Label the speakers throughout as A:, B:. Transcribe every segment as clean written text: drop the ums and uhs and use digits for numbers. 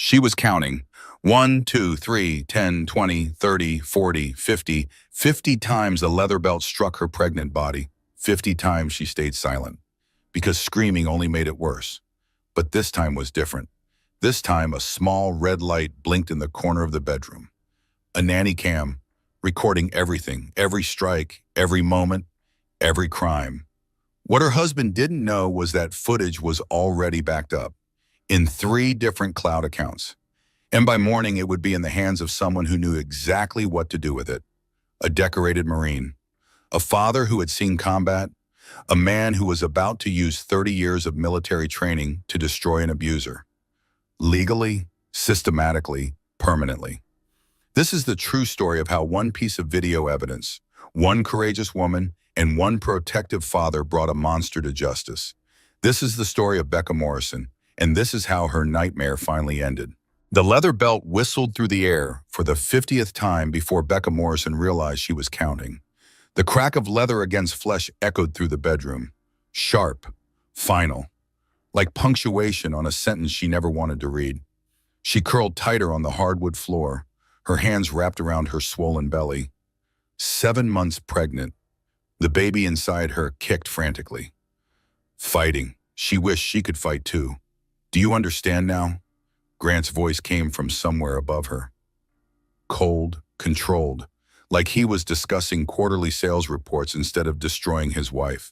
A: She was counting. 1, 2, 3, 10, 20, 30, 40, 50. 50 times a leather belt struck her pregnant body. 50 times she stayed silent, because screaming only made it worse. But this time was different. This time, a small red light blinked in the corner of the bedroom. A nanny cam, recording everything, every strike, every moment, every crime. What her husband didn't know was that footage was already backed up in 3 different cloud accounts. And by morning, it would be in the hands of someone who knew exactly what to do with it. A decorated Marine, a father who had seen combat, a man who was about to use 30 years of military training to destroy an abuser. Legally, systematically, permanently. This is the true story of how one piece of video evidence, one courageous woman, and one protective father brought a monster to justice. This is the story of Becca Morrison, and this is how her nightmare finally ended. The leather belt whistled through the air for the 50th time before Becca Morrison realized she was counting. The crack of leather against flesh echoed through the bedroom. Sharp, final, like punctuation on a sentence she never wanted to read. She curled tighter on the hardwood floor, her hands wrapped around her swollen belly. 7 months pregnant, the baby inside her kicked frantically. Fighting. She wished she could fight too. Do you understand now? Grant's voice came from somewhere above her. Cold, controlled, like he was discussing quarterly sales reports instead of destroying his wife.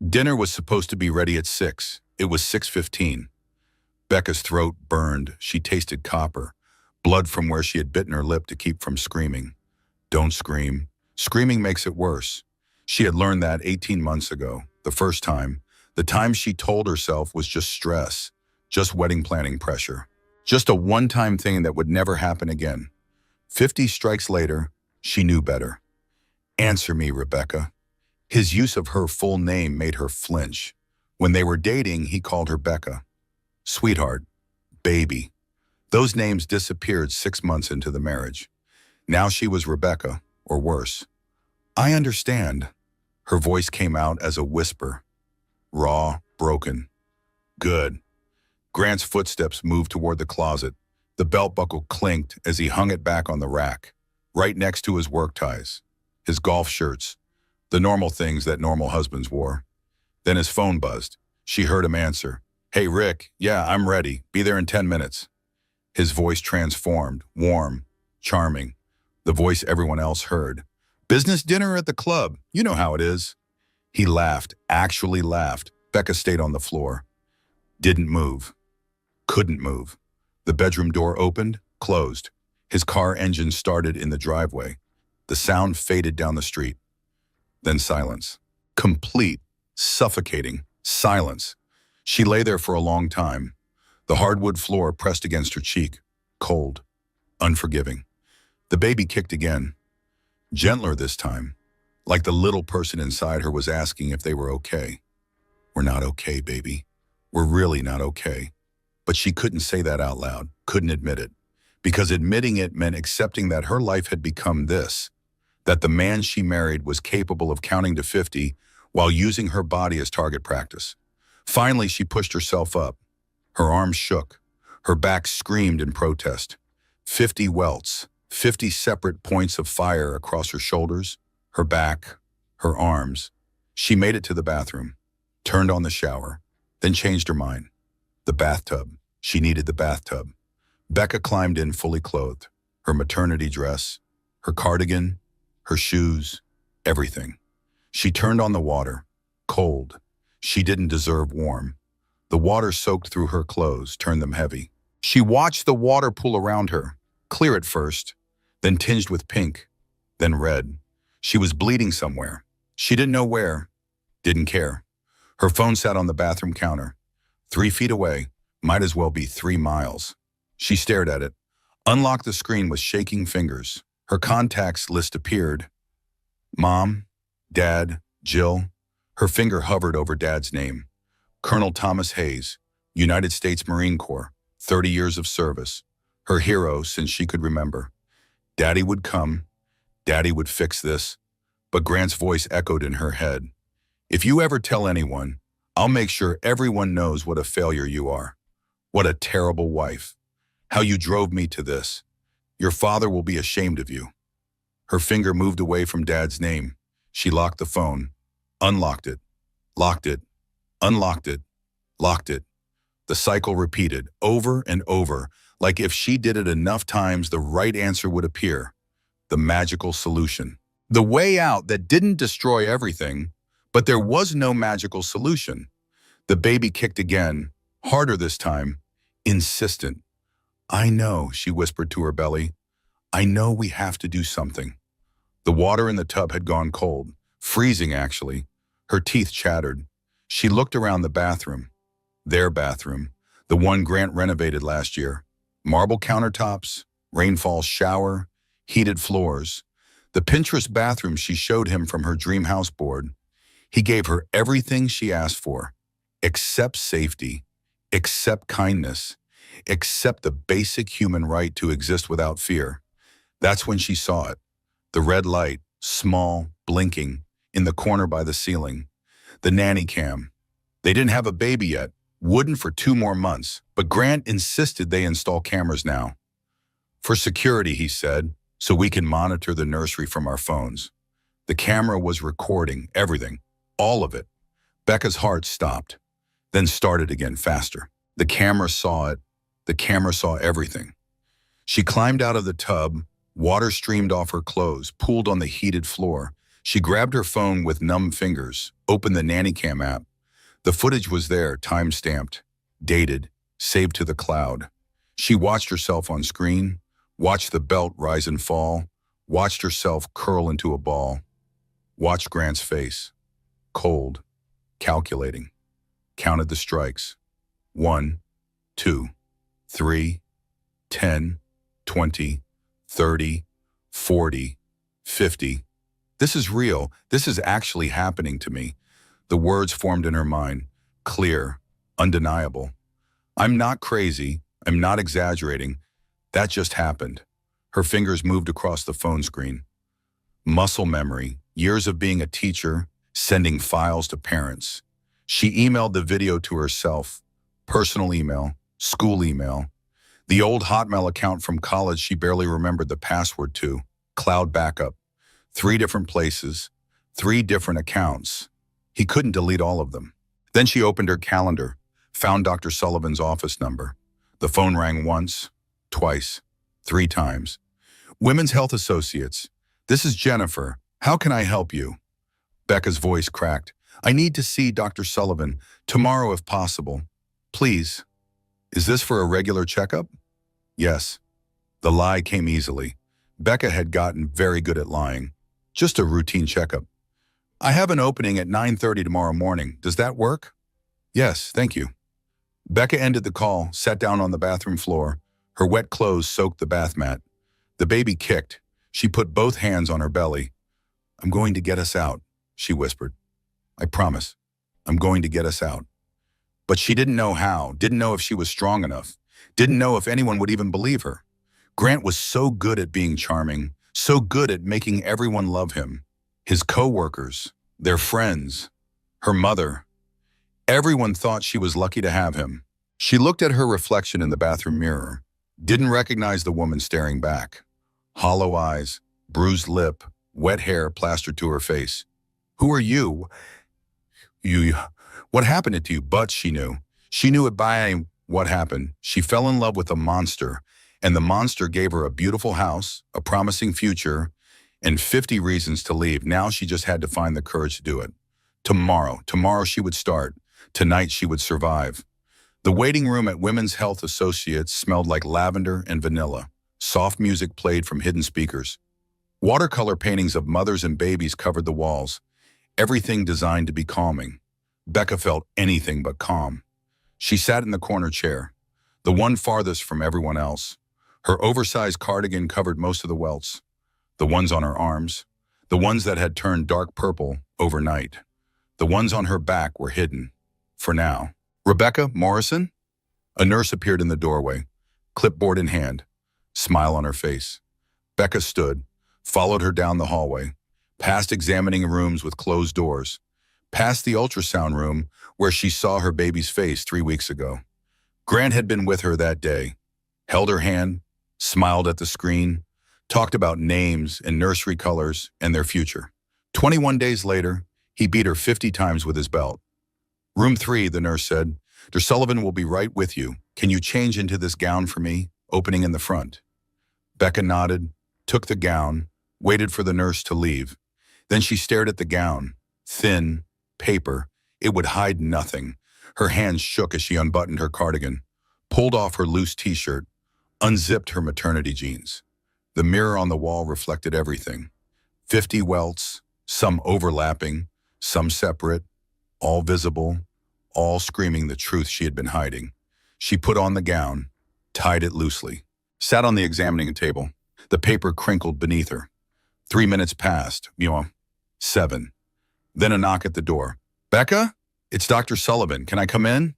A: Dinner was supposed to be ready at 6. It was 6:15. Becca's throat burned. She tasted copper, blood from where she had bitten her lip to keep from screaming. Don't scream. Screaming makes it worse. She had learned that 18 months ago, the first time. The time she told herself was just stress, just wedding planning pressure, just a one-time thing that would never happen again. 50 strikes later, she knew better. Answer me, Rebecca. His use of her full name made her flinch. When they were dating, he called her Becca. Sweetheart, baby. Those names disappeared 6 months into the marriage. Now she was Rebecca, or worse. I understand. Her voice came out as a whisper. Raw, broken. Good. Grant's footsteps moved toward the closet. The belt buckle clinked as he hung it back on the rack, right next to his work ties, his golf shirts, the normal things that normal husbands wore. Then his phone buzzed. She heard him answer. Hey, Rick, yeah, I'm ready. Be there in 10 minutes. His voice transformed, warm, charming, the voice everyone else heard. Business dinner at the club. You know how it is. He laughed, actually laughed. Becca stayed on the floor. Didn't move. Couldn't move. The bedroom door opened, closed. His car engine started in the driveway. The sound faded down the street. Then silence. Complete, suffocating silence. She lay there for a long time. The hardwood floor pressed against her cheek. Cold. Unforgiving. The baby kicked again. Gentler this time. Like the little person inside her was asking if they were okay. We're not okay, baby. We're really not okay. But she couldn't say that out loud, couldn't admit it. Because admitting it meant accepting that her life had become this. That the man she married was capable of counting to 50 while using her body as target practice. Finally, she pushed herself up. Her arms shook. Her back screamed in protest. 50 welts, 50 separate points of fire across her shoulders, her back, her arms. She made it to the bathroom, turned on the shower, then changed her mind. The bathtub. She needed the bathtub. Becca climbed in fully clothed, her maternity dress, her cardigan, her shoes, everything. She turned on the water, cold. She didn't deserve warm. The water soaked through her clothes, turned them heavy. She watched the water pool around her, clear at first, then tinged with pink, then red. She was bleeding somewhere. She didn't know where, didn't care. Her phone sat on the bathroom counter. 3 feet away, might as well be 3 miles. She stared at it, unlocked the screen with shaking fingers. Her contacts list appeared. Mom, Dad, Jill. Her finger hovered over Dad's name. Colonel Thomas Hayes, United States Marine Corps, 30 years of service. Her hero since she could remember. Daddy would come. Daddy would fix this. But Grant's voice echoed in her head. If you ever tell anyone, I'll make sure everyone knows what a failure you are. What a terrible wife. How you drove me to this. Your father will be ashamed of you. Her finger moved away from Dad's name. She locked the phone, unlocked it, locked it, unlocked it, locked it. The cycle repeated over and over, like if she did it enough times, the right answer would appear. The magical solution. The way out that didn't destroy everything, but there was no magical solution. The baby kicked again, harder this time, insistent. I know, she whispered to her belly. I know we have to do something. The water in the tub had gone cold, freezing actually. Her teeth chattered. She looked around the bathroom. Their bathroom, the one Grant renovated last year. Marble countertops, rainfall shower, heated floors. The Pinterest bathroom she showed him from her dream house board. He gave her everything she asked for, except safety, except kindness, except the basic human right to exist without fear. That's when she saw it. The red light, small, blinking, in the corner by the ceiling. The nanny cam. They didn't have a baby yet, wouldn't for 2 more months, but Grant insisted they install cameras now. For security, he said, so we can monitor the nursery from our phones. The camera was recording everything, all of it. Becca's heart stopped, then started again faster. The camera saw it. The camera saw everything. She climbed out of the tub. Water streamed off her clothes, pooled on the heated floor. She grabbed her phone with numb fingers, opened the nanny cam app. The footage was there, time-stamped, dated, saved to the cloud. She watched herself on screen, watched the belt rise and fall, watched herself curl into a ball, watched Grant's face, cold, calculating, counted the strikes. 1, 2, 3, 10, 20, 30, 40, 50. This is real. This is actually happening to me. The words formed in her mind, clear, undeniable. I'm not crazy. I'm not exaggerating. That just happened. Her fingers moved across the phone screen. Muscle memory, years of being a teacher, sending files to parents. She emailed the video to herself, personal email, school email. The old Hotmail account from college she barely remembered the password to, cloud backup. 3 different places, 3 different accounts. He couldn't delete all of them. Then she opened her calendar, found Dr. Sullivan's office number. The phone rang once, twice, 3 times. Women's Health Associates. This is Jennifer. How can I help you? Becca's voice cracked. I need to see Dr. Sullivan, tomorrow if possible. Please. Is this for a regular checkup? Yes. The lie came easily. Becca had gotten very good at lying. Just a routine checkup. I have an opening at 9:30 tomorrow morning. Does that work? Yes, thank you. Becca ended the call, sat down on the bathroom floor. Her wet clothes soaked the bath mat. The baby kicked. She put both hands on her belly. I'm going to get us out, she whispered. I promise. I'm going to get us out. But she didn't know how, didn't know if she was strong enough, didn't know if anyone would even believe her. Grant was so good at being charming, so good at making everyone love him. His co-workers, their friends, her mother. Everyone thought she was lucky to have him. She looked at her reflection in the bathroom mirror, didn't recognize the woman staring back. Hollow eyes, bruised lip, wet hair plastered to her face. Who are you? What happened to you? But she knew. She knew it by what happened. She fell in love with a monster, and the monster gave her a beautiful house, a promising future, and 50 reasons to leave. Now she just had to find the courage to do it. Tomorrow she would start. Tonight she would survive. The waiting room at Women's Health Associates smelled like lavender and vanilla. Soft music played from hidden speakers. Watercolor paintings of mothers and babies covered the walls, everything designed to be calming. Becca felt anything but calm. She sat in the corner chair, the one farthest from everyone else. Her oversized cardigan covered most of the welts, the ones on her arms, the ones that had turned dark purple overnight. The ones on her back were hidden, for now. Rebecca Morrison? A nurse appeared in the doorway, clipboard in hand, smile on her face. Becca stood, followed her down the hallway, past examining rooms with closed doors, past the ultrasound room where she saw her baby's face 3 weeks ago. Grant had been with her that day. held her hand, smiled at the screen, talked about names and nursery colors and their future. 21 days later, he beat her 50 times with his belt. Room 3, the nurse said. Dr. Sullivan will be right with you. Can you change into this gown for me, opening in the front? Becca nodded, took the gown, waited for the nurse to leave. Then she stared at the gown. Thin, paper, it would hide nothing. Her hands shook as she unbuttoned her cardigan, pulled off her loose t-shirt, unzipped her maternity jeans. The mirror on the wall reflected everything. 50 welts, some overlapping, some separate, all visible, all screaming the truth she had been hiding. She put on the gown, tied it loosely, sat on the examining table. The paper crinkled beneath her. 3 minutes passed, 7. Then a knock at the door. Becca? It's Dr. Sullivan. Can I come in?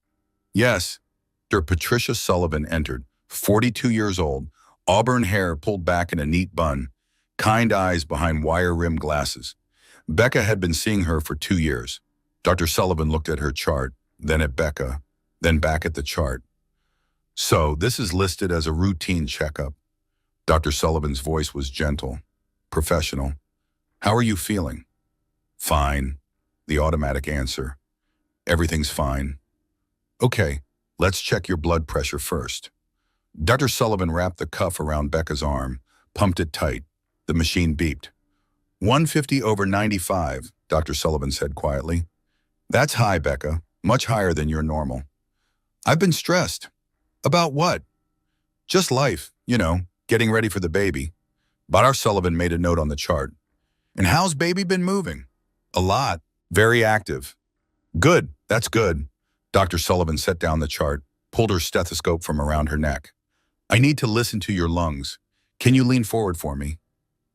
A: Yes. Dr. Patricia Sullivan entered, 42 years old, auburn hair pulled back in a neat bun, kind eyes behind wire-rimmed glasses. Becca had been seeing her for 2 years. Dr. Sullivan looked at her chart, then at Becca, then back at the chart. So, this is listed as a routine checkup. Dr. Sullivan's voice was gentle, professional. How are you feeling? Fine. The automatic answer. Everything's fine. Okay, let's check your blood pressure first. Dr. Sullivan wrapped the cuff around Becca's arm, pumped it tight. The machine beeped. 150/95, Dr. Sullivan said quietly. That's high, Becca. Much higher than your normal. I've been stressed. About what? Just life, getting ready for the baby. Dr. Sullivan made a note on the chart. And how's baby been moving? A lot. Very active. Good, that's good. Dr. Sullivan set down the chart, pulled her stethoscope from around her neck. I need to listen to your lungs. Can you lean forward for me?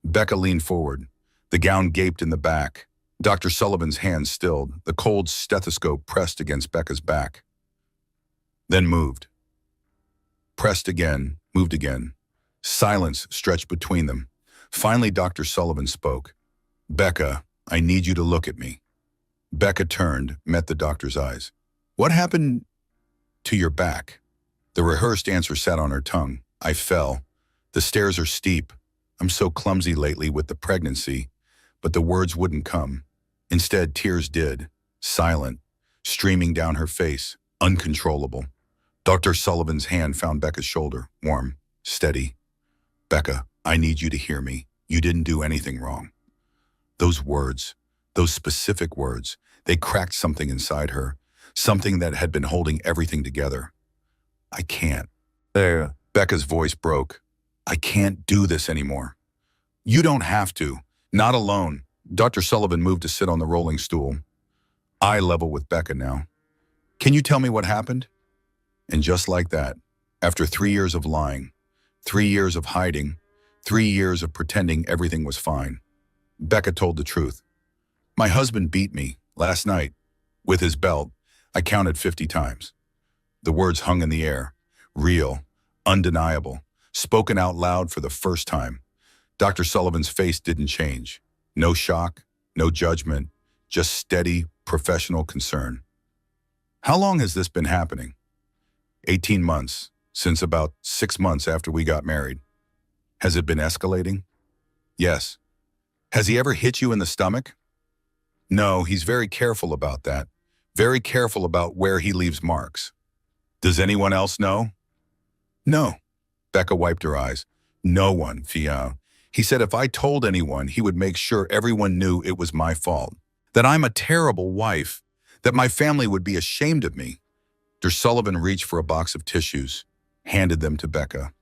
A: Becca leaned forward. The gown gaped in the back. Dr. Sullivan's hand stilled, the cold stethoscope pressed against Becca's back. Then moved. Pressed again, moved again. Silence stretched between them. Finally, Dr. Sullivan spoke. Becca, I need you to look at me. Becca turned, met the doctor's eyes. What happened to your back? The rehearsed answer sat on her tongue. I fell. The stairs are steep. I'm so clumsy lately with the pregnancy. But the words wouldn't come. Instead, tears did, silent, streaming down her face, uncontrollable. Dr. Sullivan's hand found Becca's shoulder, warm, steady. Becca, I need you to hear me. You didn't do anything wrong. Those words, those specific words, they cracked something inside her, something that had been holding everything together. I can't. There. Becca's voice broke. I can't do this anymore. You don't have to. Not alone. Dr. Sullivan moved to sit on the rolling stool. Eye level with Becca now. Can you tell me what happened? And just like that, after 3 years of lying, 3 years of hiding, 3 years of pretending everything was fine, Becca told the truth. My husband beat me last night with his belt. I counted 50 times. The words hung in the air, real, undeniable, spoken out loud for the first time. Dr. Sullivan's face didn't change. No shock, no judgment, just steady, professional concern. How long has this been happening? 18 months, since about 6 months after we got married. Has it been escalating? Yes. Has he ever hit you in the stomach? No, he's very careful about that. Very careful about where he leaves marks. Does anyone else know? No. Becca wiped her eyes. No one, Fia. He said if I told anyone, he would make sure everyone knew it was my fault. That I'm a terrible wife. That my family would be ashamed of me. Dr. Sullivan reached for a box of tissues, handed them to Becca.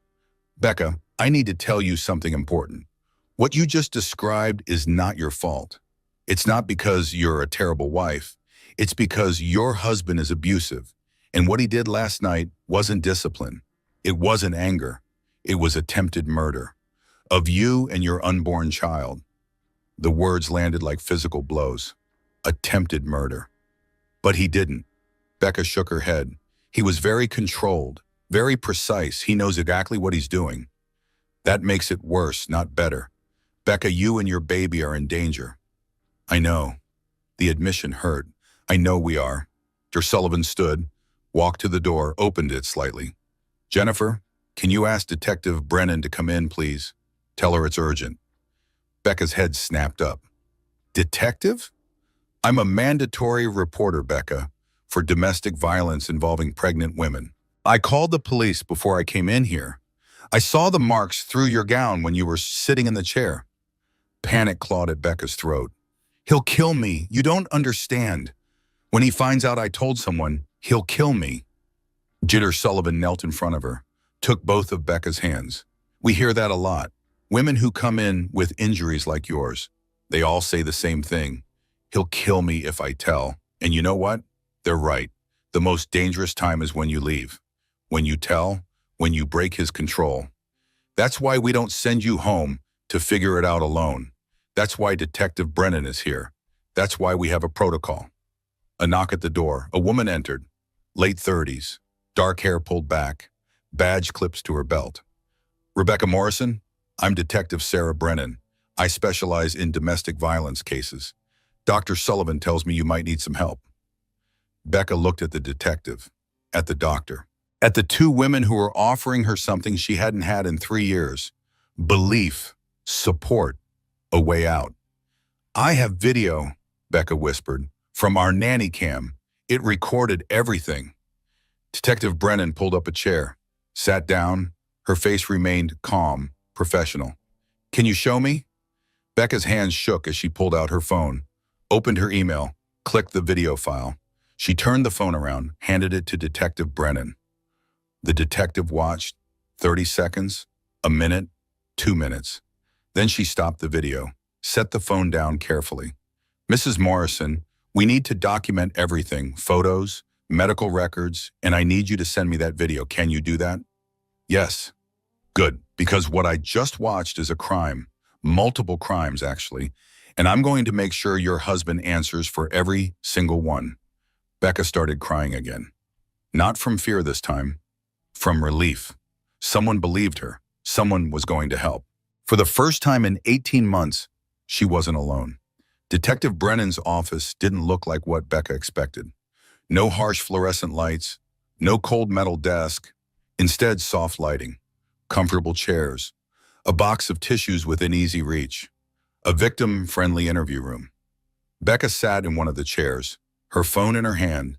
A: Becca, I need to tell you something important. What you just described is not your fault. It's not because you're a terrible wife. It's because your husband is abusive. And what he did last night wasn't discipline. It wasn't anger. It was attempted murder. Of you and your unborn child. The words landed like physical blows. Attempted murder. But he didn't. Becca shook her head. He was very controlled, very precise. He knows exactly what he's doing. That makes it worse, not better. Becca, you and your baby are in danger. I know. The admission hurt. I know we are. Dr. Sullivan stood, walked to the door, opened it slightly. Jennifer, Can you ask Detective Brennan to come in, please? Tell her it's urgent. Becca's head snapped up. Detective? I'm a mandatory reporter, Becca, for domestic violence involving pregnant women. I called the police before I came in here. I saw the marks through your gown when you were sitting in the chair. Panic clawed at Becca's throat. He'll kill me. You don't understand. When he finds out I told someone, he'll kill me. Jitter Sullivan knelt in front of her, took both of Becca's hands. We hear that a lot. Women who come in with injuries like yours, they all say the same thing. He'll kill me if I tell. And you know what? They're right. The most dangerous time is when you leave. When you tell, when you break his control. That's why we don't send you home to figure it out alone. That's why Detective Brennan is here. That's why we have a protocol. A knock at the door. A woman entered. Late 30s. Dark hair pulled back. Badge clips to her belt. Rebecca Morrison? I'm Detective Sarah Brennan. I specialize in domestic violence cases. Dr. Sullivan tells me you might need some help. Becca looked at the detective, at the doctor, at the two women who were offering her something she hadn't had in 3 years. Belief, support, a way out. I have video, Becca whispered, from our nanny cam. It recorded everything. Detective Brennan pulled up a chair, sat down. Her face remained calm, professional. Can you show me? Becca's hands shook as she pulled out her phone, opened her email, clicked the video file. She turned the phone around, handed it to Detective Brennan. The detective watched 30 seconds, a minute, 2 minutes. Then she stopped the video, set the phone down carefully. Mrs. Morrison, we need to document everything, photos, medical records, and I need you to send me that video. Can you do that? Yes. Good, because what I just watched is a crime, multiple crimes actually, and I'm going to make sure your husband answers for every single one. Becca started crying again. Not from fear this time, from relief. Someone believed her. Someone was going to help. For the first time in 18 months, she wasn't alone. Detective Brennan's office didn't look like what Becca expected. No harsh fluorescent lights, no cold metal desk, instead soft lighting, comfortable chairs, a box of tissues within easy reach, a victim-friendly interview room. Becca sat in one of the chairs, her phone in her hand,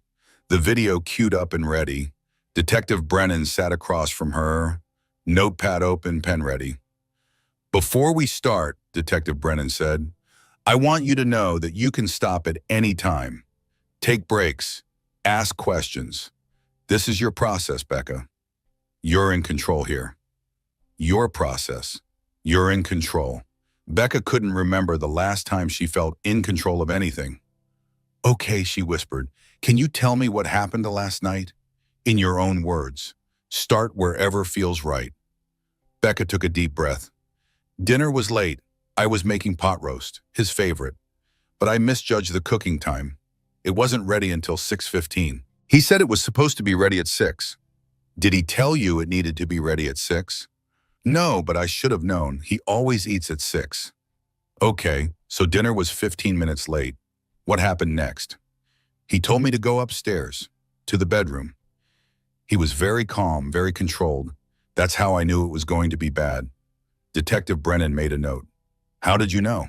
A: the video queued up and ready. Detective Brennan sat across from her, notepad open, pen ready. Before we start, Detective Brennan said, I want you to know that you can stop at any time. Take breaks, ask questions. This is your process, Becca. You're in control here. Your process. You're in control. Becca couldn't remember the last time she felt in control of anything. Okay, she whispered. Can you tell me what happened last night? In your own words. Start wherever feels right. Becca took a deep breath. Dinner was late. I was making pot roast, his favorite. But I misjudged the cooking time. It wasn't ready until 6:15. He said it was supposed to be ready at 6. Did he tell you it needed to be ready at 6? No, but I should have known. He always eats at 6. Okay, so dinner was 15 minutes late. What happened next? He told me to go upstairs, to the bedroom. He was very calm, very controlled. That's how I knew it was going to be bad. Detective Brennan made a note. How did you know?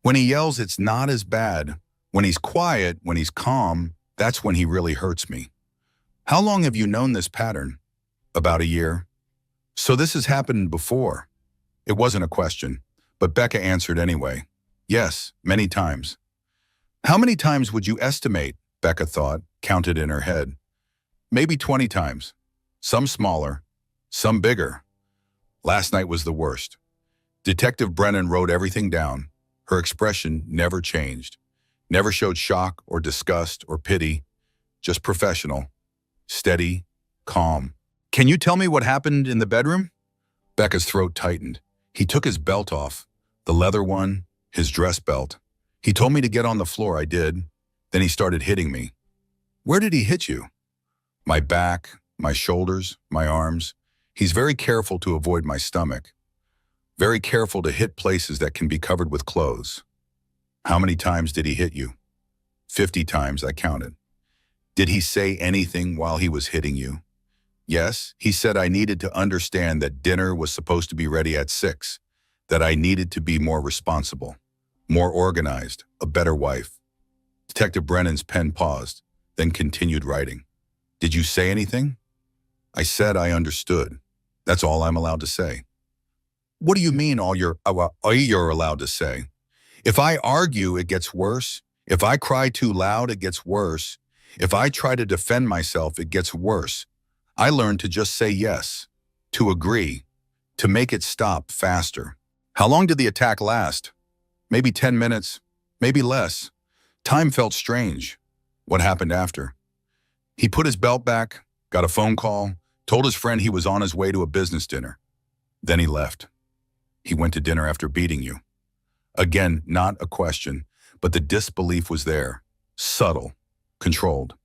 A: When he yells, it's not as bad. When he's quiet, when he's calm, that's when he really hurts me. How long have you known this pattern? About a year. So this has happened before. It wasn't a question, but Becca answered anyway. Yes, many times. How many times would you estimate? Becca thought, counted in her head. Maybe 20 times. Some smaller, some bigger. Last night was the worst. Detective Brennan wrote everything down. Her expression never changed. Never showed shock or disgust or pity. Just professional. Steady. Calm. Can you tell me what happened in the bedroom? Becca's throat tightened. He took his belt off. The leather one. His dress belt. He told me to get on the floor. I did. Then he started hitting me. Where did he hit you? My back, my shoulders, my arms. He's very careful to avoid my stomach. Very careful to hit places that can be covered with clothes. How many times did he hit you? 50 times, I counted. Did he say anything while he was hitting you? Yes, he said I needed to understand that dinner was supposed to be ready at 6, that I needed to be more responsible, more organized, a better wife. Detective Brennan's pen paused, then continued writing. Did you say anything? I said I understood. That's all I'm allowed to say. What do you mean all you're allowed to say? If I argue, it gets worse. If I cry too loud, it gets worse. If I try to defend myself, it gets worse. I learned to just say yes, to agree, to make it stop faster. How long did the attack last? Maybe 10 minutes, maybe less. Time felt strange. What happened after? He put his belt back, got a phone call, told his friend he was on his way to a business dinner. Then he left. He went to dinner after beating you. Again, not a question, but the disbelief was there. Subtle, controlled.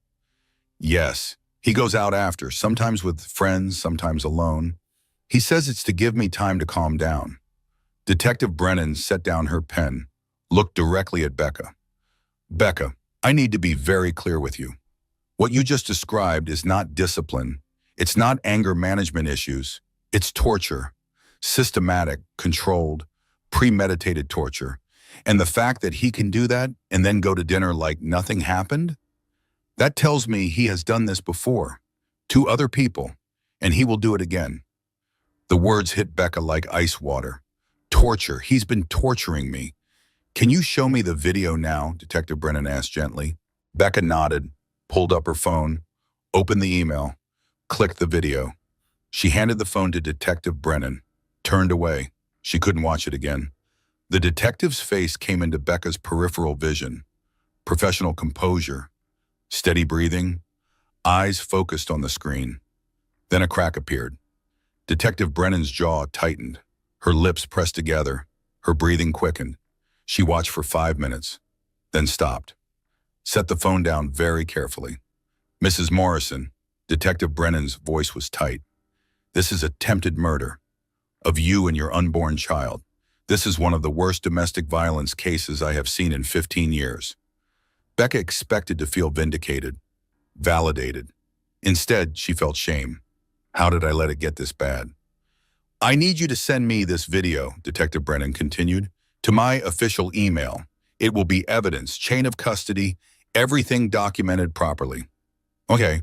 A: Yes, he goes out after, sometimes with friends, sometimes alone. He says it's to give me time to calm down. Detective Brennan set down her pen, looked directly at Becca. Becca, I need to be very clear with you. What you just described is not discipline. It's not anger management issues. It's torture. Systematic, controlled, premeditated torture. And the fact that he can do that and then go to dinner like nothing happened, that tells me he has done this before, to other people, and he will do it again. The words hit Becca like ice water. Torture. He's been torturing me. Can you show me the video now? Detective Brennan asked gently. Becca nodded, pulled up her phone, opened the email, clicked the video. She handed the phone to Detective Brennan, turned away. She couldn't watch it again. The detective's face came into Becca's peripheral vision. Professional composure, steady breathing, eyes focused on the screen. Then a crack appeared. Detective Brennan's jaw tightened. Her lips pressed together. Her breathing quickened. She watched for 5 minutes, then stopped. Set the phone down very carefully. Mrs. Morrison, Detective Brennan's voice was tight. This is attempted murder of you and your unborn child. This is one of the worst domestic violence cases I have seen in 15 years. Becca expected to feel vindicated, validated. Instead, she felt shame. How did I let it get this bad? I need you to send me this video, Detective Brennan continued, to my official email. It will be evidence, chain of custody, everything documented properly. Okay,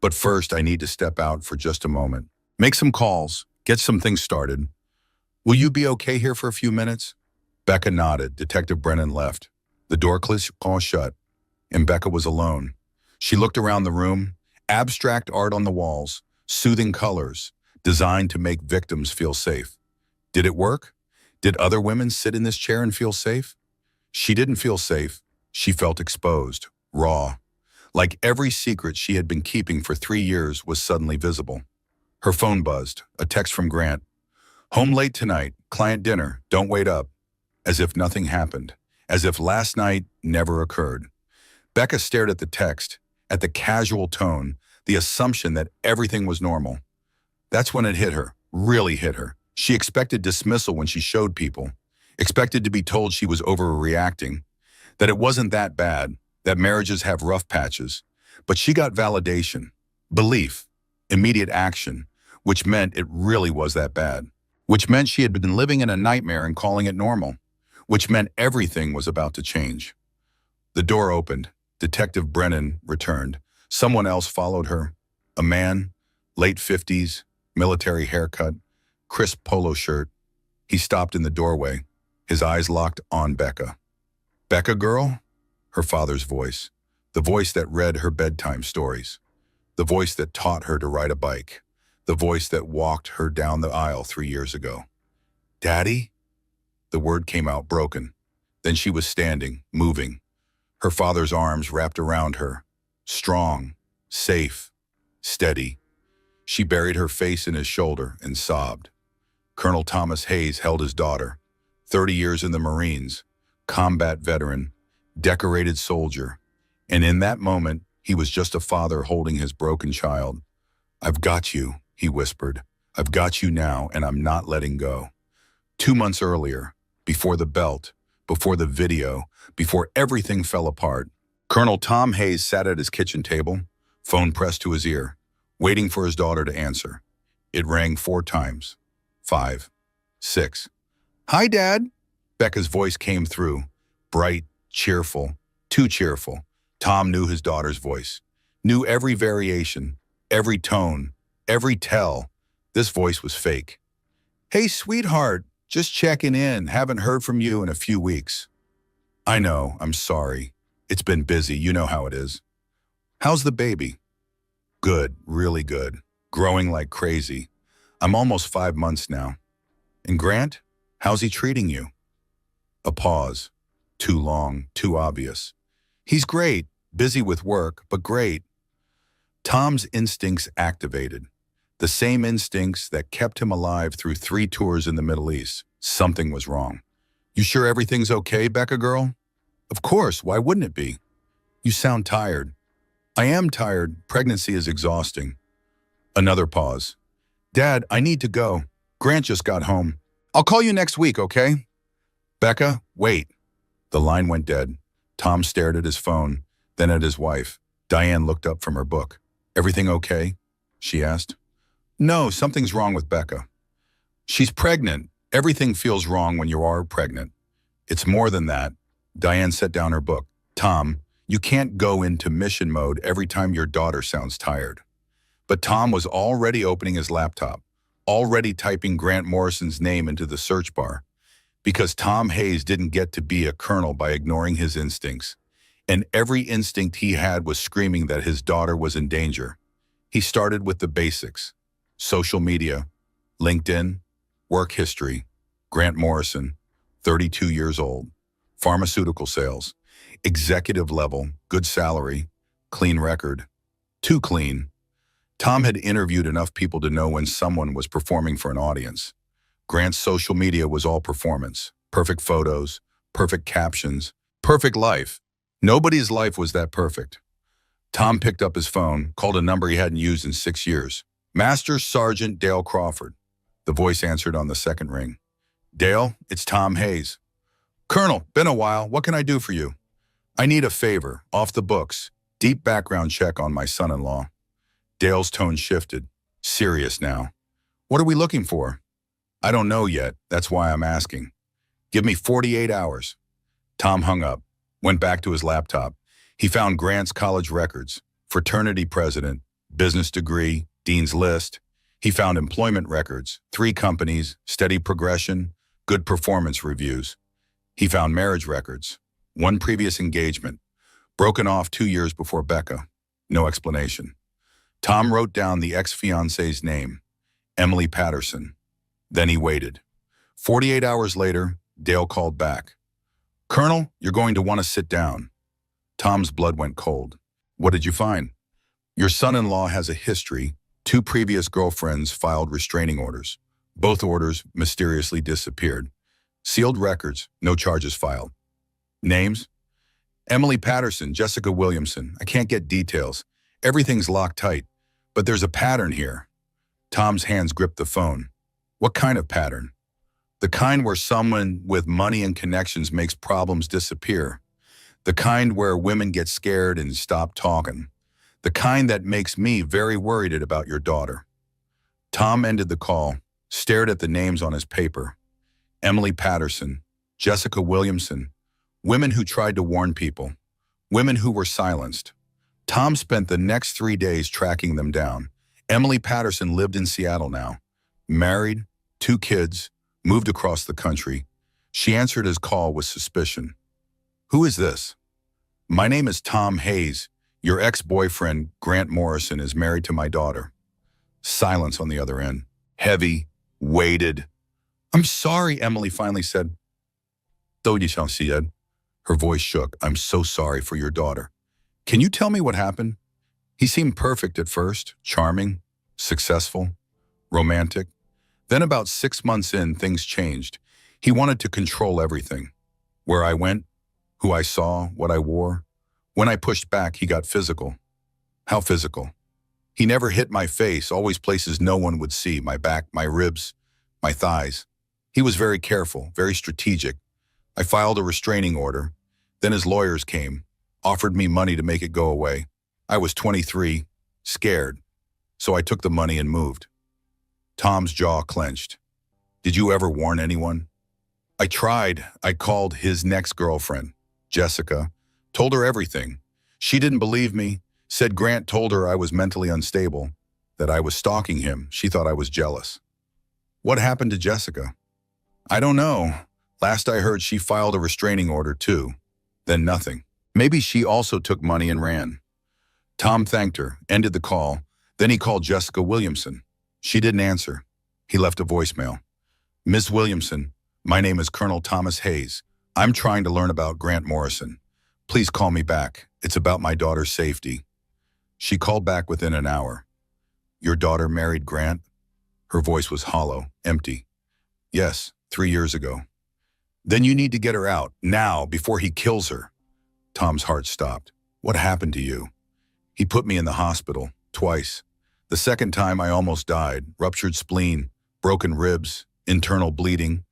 A: but first I need to step out for just a moment. Make some calls, get some things started. Will you be okay here for a few minutes? Becca nodded. Detective Brennan left. The door clicked shut, and Becca was alone. She looked around the room, abstract art on the walls, soothing colors, designed to make victims feel safe. Did it work? Did other women sit in this chair and feel safe? She didn't feel safe. She felt exposed, raw. Like every secret she had been keeping for 3 years was suddenly visible. Her phone buzzed, a text from Grant. Home late tonight, client dinner, don't wait up. As if nothing happened, as if last night never occurred. Becca stared at the text, at the casual tone, the assumption that everything was normal. That's when it hit her, really hit her. She expected dismissal when she showed people, expected to be told she was overreacting, that it wasn't that bad, that marriages have rough patches. But she got validation, belief, immediate action, which meant it really was that bad, which meant she had been living in a nightmare and calling it normal, which meant everything was about to change. The door opened. Detective Brennan returned. Someone else followed her. A man, late 50s, military haircut, crisp polo shirt. He stopped in the doorway, his eyes locked on Becca. Becca girl? Her father's voice. The voice that read her bedtime stories. The voice that taught her to ride a bike. The voice that walked her down the aisle 3 years ago. Daddy? The word came out broken. Then she was standing, moving. Her father's arms wrapped around her. Strong, safe, steady. She buried her face in his shoulder and sobbed. Colonel Thomas Hayes held his daughter. 30 years in the Marines, combat veteran, decorated soldier. And in that moment, he was just a father holding his broken child. I've got you, he whispered. I've got you now, and I'm not letting go. 2 months earlier, before the belt, before the video, before everything fell apart, Colonel Tom Hayes sat at his kitchen table, phone pressed to his ear. waiting for his daughter to answer. It rang 4 times. 5, 6. "Hi, Dad." Becca's voice came through, bright, cheerful, too cheerful. Tom knew his daughter's voice, knew every variation, every tone, every tell. This voice was fake. "Hey, sweetheart, just checking in. Haven't heard from you in a few weeks." "I know, I'm sorry. It's been busy, you know how it is." "How's the baby?" "Good, really good. Growing like crazy. I'm almost 5 months now." "And Grant, how's he treating you?" A pause. Too long, too obvious. "He's great, busy with work, but great." Tom's instincts activated. The same instincts that kept him alive through 3 tours in the Middle East. Something was wrong. "You sure everything's okay, Becca girl?" "Of course, why wouldn't it be?" "You sound tired." "I am tired. Pregnancy is exhausting." Another pause. "Dad, I need to go. Grant just got home. I'll call you next week, okay?" "Becca, wait." The line went dead. Tom stared at his phone, then at his wife. Diane looked up from her book. "Everything okay?" she asked. "No, something's wrong with Becca." "She's pregnant. Everything feels wrong when you are pregnant." "It's more than that." Diane set down her book. "Tom, you can't go into mission mode every time your daughter sounds tired." But Tom was already opening his laptop, already typing Grant Morrison's name into the search bar. Because Tom Hayes didn't get to be a colonel by ignoring his instincts. And every instinct he had was screaming that his daughter was in danger. He started with the basics. Social media, LinkedIn, work history, Grant Morrison, 32 years old, pharmaceutical sales, executive level, good salary, clean record. Too clean. Tom had interviewed enough people to know when someone was performing for an audience. Grant's social media was all performance. Perfect photos, perfect captions, perfect life. Nobody's life was that perfect. Tom picked up his phone, called a number he hadn't used in 6 years. "Master Sergeant Dale Crawford." The voice answered on the second ring. "Dale, it's Tom Hayes." "Colonel, been a while. What can I do for you?" "I need a favor, off the books. Deep background check on my son-in-law." Dale's tone shifted. Serious now. "What are we looking for?" "I don't know yet. That's why I'm asking." "Give me 48 hours. Tom hung up, went back to his laptop. He found Grant's college records, fraternity president, business degree, dean's list. He found employment records, 3 companies, steady progression, good performance reviews. He found marriage records, 1 previous engagement, broken off 2 years before Becca. No explanation. Tom wrote down the ex-fiancee's name, Emily Patterson. Then he waited. 48 hours later, Dale called back. "Colonel, you're going to want to sit down." Tom's blood went cold. "What did you find?" "Your son-in-law has a history. 2 previous girlfriends filed restraining orders. Both orders mysteriously disappeared. Sealed records, no charges filed." "Names?" "Emily Patterson, Jessica Williamson. I can't get details. Everything's locked tight. But there's a pattern here." Tom's hands gripped the phone. "What kind of pattern?" "The kind where someone with money and connections makes problems disappear. The kind where women get scared and stop talking. The kind that makes me very worried about your daughter." Tom ended the call, stared at the names on his paper. Emily Patterson, Jessica Williamson, women who tried to warn people, women who were silenced. Tom spent the next 3 days tracking them down. Emily Patterson lived in Seattle now. Married, 2 kids, moved across the country. She answered his call with suspicion. "Who is this?" "My name is Tom Hayes. Your ex-boyfriend, Grant Morrison, is married to my daughter." Silence on the other end. Heavy, weighted. "I'm sorry," Emily finally said. Her voice shook. "I'm so sorry for your daughter. Can you tell me what happened?" He seemed perfect at first, charming, successful, romantic. Then about 6 months in, things changed. He wanted to control everything. Where I went, who I saw, what I wore. When I pushed back, he got physical. How physical? He never hit my face, always places no one would see, my back, my ribs, my thighs. He was very careful, very strategic. I filed a restraining order. Then his lawyers came, offered me money to make it go away. I was 23, scared. so I took the money and moved. Tom's jaw clenched. Did you ever warn anyone? I tried. I called his next girlfriend, Jessica, told her everything. She didn't believe me, said Grant told her I was mentally unstable, that I was stalking him. She thought I was jealous. What happened to Jessica? I don't know. Last I heard, she filed a restraining order too. Then nothing. Maybe she also took money and ran. Tom thanked her, ended the call. Then he called Jessica Williamson. She didn't answer. He left a voicemail. Miss Williamson, my name is Colonel Thomas Hayes. I'm trying to learn about Grant Morrison. Please call me back. It's about my daughter's safety. She called back within an hour. Your daughter married Grant? Her voice was hollow, empty. Yes, 3 years ago. Then you need to get her out, now, before he kills her. Tom's heart stopped. What happened to you? He put me in the hospital, twice. The second time I almost died, ruptured spleen, broken ribs, internal bleeding.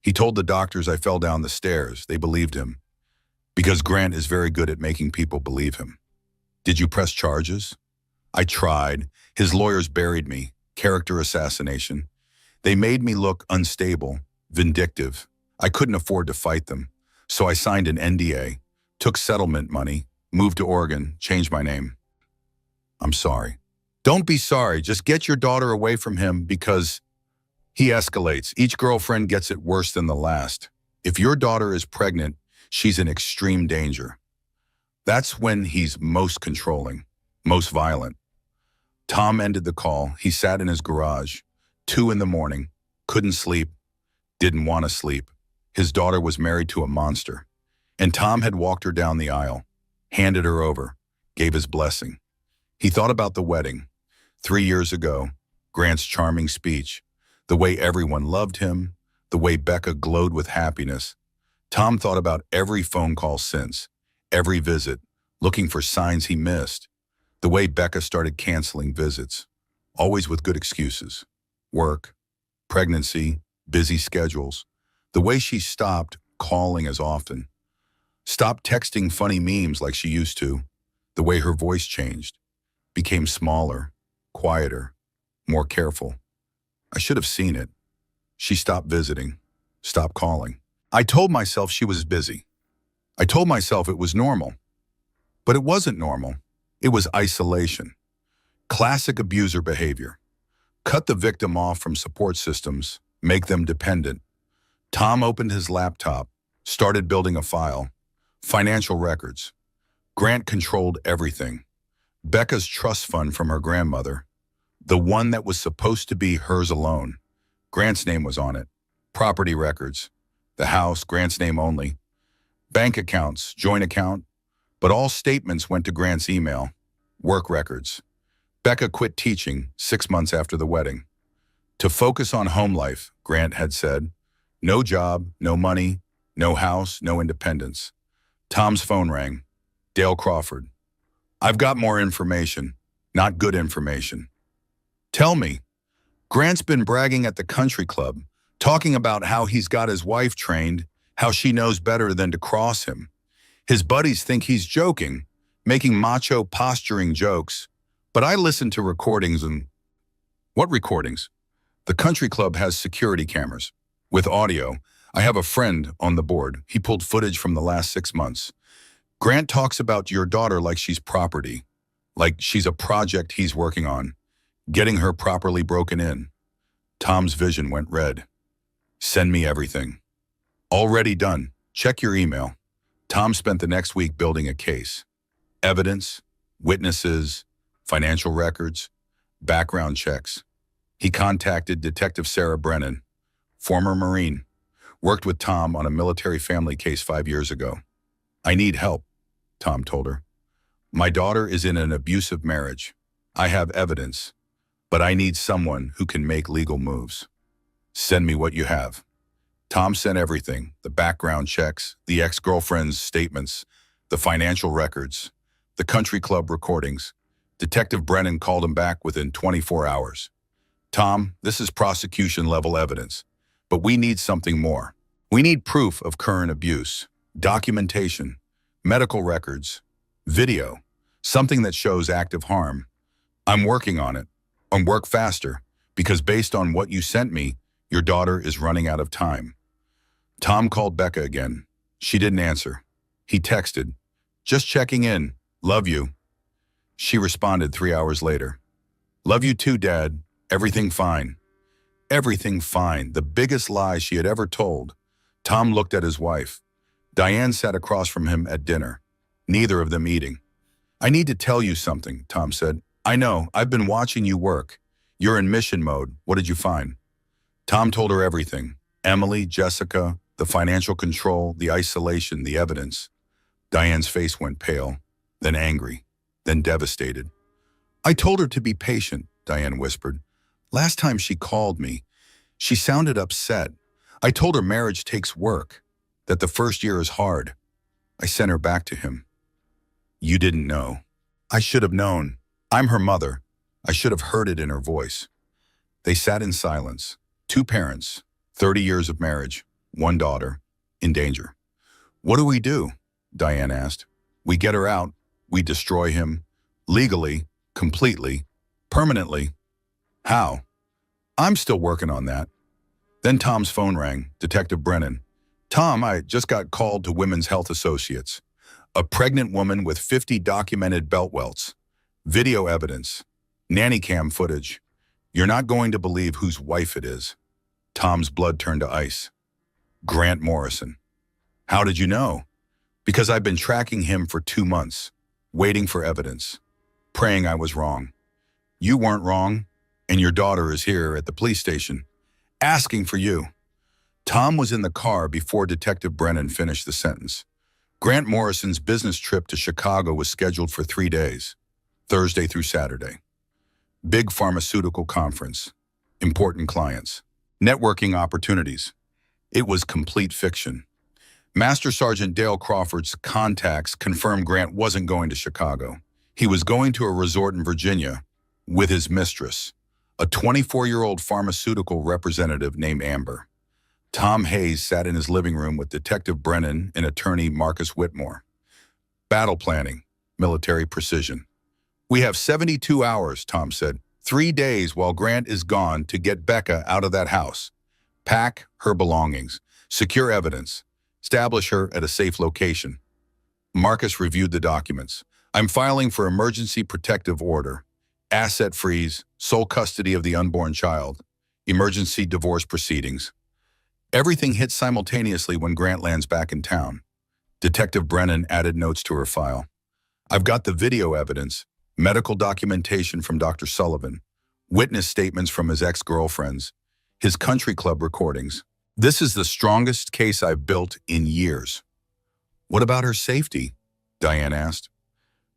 A: He told the doctors I fell down the stairs. They believed him. Because Grant is very good at making people believe him. Did you press charges? I tried. His lawyers buried me. Character assassination. They made me look unstable, vindictive. I couldn't afford to fight them. So I signed an NDA, took settlement money, moved to Oregon, changed my name. I'm sorry. Don't be sorry. Just get your daughter away from him because he escalates. Each girlfriend gets it worse than the last. If your daughter is pregnant, she's in extreme danger. That's when he's most controlling, most violent. Tom ended the call. He sat in his garage, 2 a.m, couldn't sleep, didn't want to sleep. His daughter was married to a monster, and Tom had walked her down the aisle, handed her over, gave his blessing. He thought about the wedding, 3 years ago, Grant's charming speech, the way everyone loved him, the way Becca glowed with happiness. Tom thought about every phone call since, every visit, looking for signs he missed. The way Becca started canceling visits, always with good excuses. Work, pregnancy, busy schedules. The way she stopped calling as often. Stopped texting funny memes like she used to. The way her voice changed. Became smaller, quieter, more careful. I should have seen it. She stopped visiting, stopped calling. I told myself she was busy. I told myself it was normal. But it wasn't normal. It was isolation. Classic abuser behavior. Cut the victim off from support systems, make them dependent. Tom opened his laptop, started building a file. Financial records. Grant controlled everything. Becca's trust fund from her grandmother, the one that was supposed to be hers alone. Grant's name was on it. Property records. The house, Grant's name only. Bank accounts, joint account. But all statements went to Grant's email. Work records. Becca quit teaching 6 months after the wedding. To focus on home life, Grant had said. No job, no money, no house, no independence. Tom's phone rang. Dale Crawford. I've got more information, not good information. Tell me. Grant's been bragging at the country club, talking about how he's got his wife trained, how she knows better than to cross him. His buddies think he's joking, making macho posturing jokes. But I listened to recordings and... What recordings? The country club has security cameras. With audio, I have a friend on the board. He pulled footage from the last 6 months. Grant talks about your daughter like she's property, like she's a project he's working on, getting her properly broken in. Tom's vision went red. Send me everything. Already done. Check your email. Tom spent the next week building a case. Evidence, witnesses, financial records, background checks. He contacted Detective Sarah Brennan, former Marine, worked with Tom on a military family case 5 years ago. I need help, Tom told her. My daughter is in an abusive marriage. I have evidence, but I need someone who can make legal moves. Send me what you have. Tom sent everything, the background checks, the ex-girlfriend's statements, the financial records, the country club recordings. Detective Brennan called him back within 24 hours. Tom, this is prosecution-level evidence, but we need something more. We need proof of current abuse, documentation, medical records, video, something that shows active harm. I'm working on it. and work faster, because based on what you sent me, your daughter is running out of time. Tom called Becca again. She didn't answer. He texted, just checking in, love you. She responded 3 hours later. Love you too, Dad. Everything fine. Everything fine, the biggest lie she had ever told. Tom looked at his wife. Diane sat across from him at dinner, neither of them eating. I need to tell you something, Tom said. I know, I've been watching you work. You're in mission mode. What did you find? Tom told her everything. Emily, Jessica, the financial control, the isolation, the evidence. Diane's face went pale, then angry, then devastated. I told her to be patient, Diane whispered. Last time she called me, she sounded upset. I told her marriage takes work, that the first year is hard. I sent her back to him. You didn't know. I should have known. I'm her mother. I should have heard it in her voice. They sat in silence. Two parents, 30 years of marriage, one daughter, in danger. What do we do? Diane asked. We get her out. We destroy him. Legally, completely, permanently. How? I'm still working on that. Then Tom's phone rang. Detective Brennan. Tom, I just got called to Women's Health Associates. A pregnant woman with 50 documented belt welts. Video evidence. Nanny cam footage. You're not going to believe whose wife it is. Tom's blood turned to ice. Grant Morrison. How did you know? Because I've been tracking him for 2 months, waiting for evidence, praying I was wrong. You weren't wrong, and your daughter is here at the police station, asking for you. Tom was in the car before Detective Brennan finished the sentence. Grant Morrison's business trip to Chicago was scheduled for 3 days, Thursday through Saturday. Big pharmaceutical conference, important clients, networking opportunities. It was complete fiction. Master Sergeant Dale Crawford's contacts confirmed Grant wasn't going to Chicago. He was going to a resort in Virginia with his mistress, a 24-year-old pharmaceutical representative named Amber. Tom Hayes sat in his living room with Detective Brennan and attorney Marcus Whitmore. Battle planning, military precision. We have 72 hours, Tom said. 3 days while Grant is gone to get Becca out of that house. Pack her belongings. Secure evidence. Establish her at a safe location. Marcus reviewed the documents. I'm filing for emergency protective order. Asset freeze. Sole custody of the unborn child. Emergency divorce proceedings. Everything hit simultaneously when Grant lands back in town. Detective Brennan added notes to her file. I've got the video evidence, medical documentation from Dr. Sullivan, witness statements from his ex-girlfriends, his country club recordings. This is the strongest case I've built in years. What about her safety? Diane asked.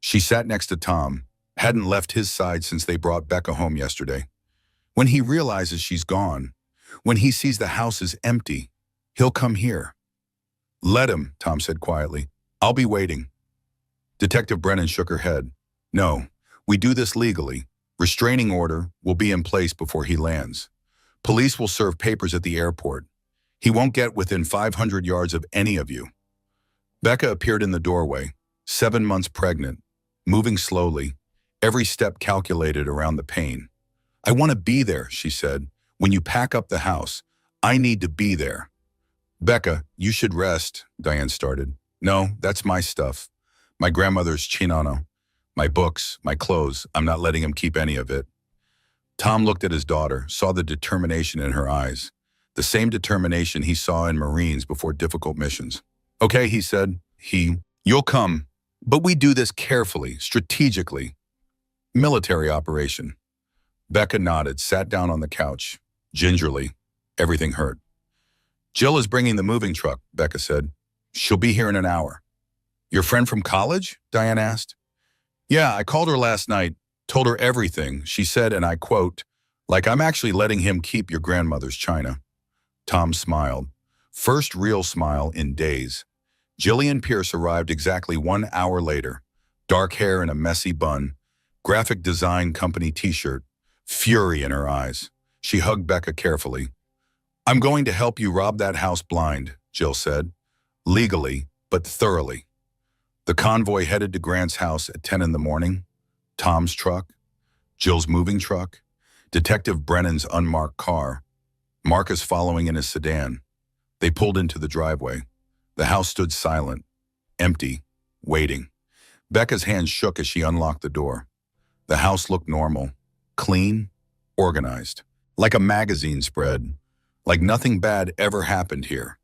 A: She sat next to Tom, hadn't left his side since they brought Becca home yesterday. When he realizes she's gone, when he sees the house is empty, he'll come here. Let him, Tom said quietly. I'll be waiting. Detective Brennan shook her head. No, we do this legally. Restraining order will be in place before he lands. Police will serve papers at the airport. He won't get within 500 yards of any of you. Becca appeared in the doorway, 7 months pregnant, moving slowly, every step calculated around the pain. I want to be there, she said. When you pack up the house, I need to be there. Becca, you should rest, Diane started. No, that's my stuff. My grandmother's chinano. My books, my clothes. I'm not letting him keep any of it. Tom looked at his daughter, saw the determination in her eyes. The same determination he saw in Marines before difficult missions. Okay, he said. You'll come. But we do this carefully, strategically. Military operation. Becca nodded, sat down on the couch. Gingerly, everything hurt. Jill is bringing the moving truck, Becca said. She'll be here in an hour. Your friend from college? Diane asked. Yeah, I called her last night, told her everything. She said, and I quote, like I'm actually letting him keep your grandmother's china. Tom smiled. First real smile in days. Jillian Pierce arrived exactly 1 hour later. Dark hair in a messy bun, graphic design company t-shirt, fury in her eyes. She hugged Becca carefully. I'm going to help you rob that house blind, Jill said. Legally, but thoroughly. The convoy headed to Grant's house at 10 in the morning. Tom's truck, Jill's moving truck, Detective Brennan's unmarked car, Marcus following in his sedan. They pulled into the driveway. The house stood silent, empty, waiting. Becca's hand shook as she unlocked the door. The house looked normal, clean, organized, like a magazine spread, like nothing bad ever happened here.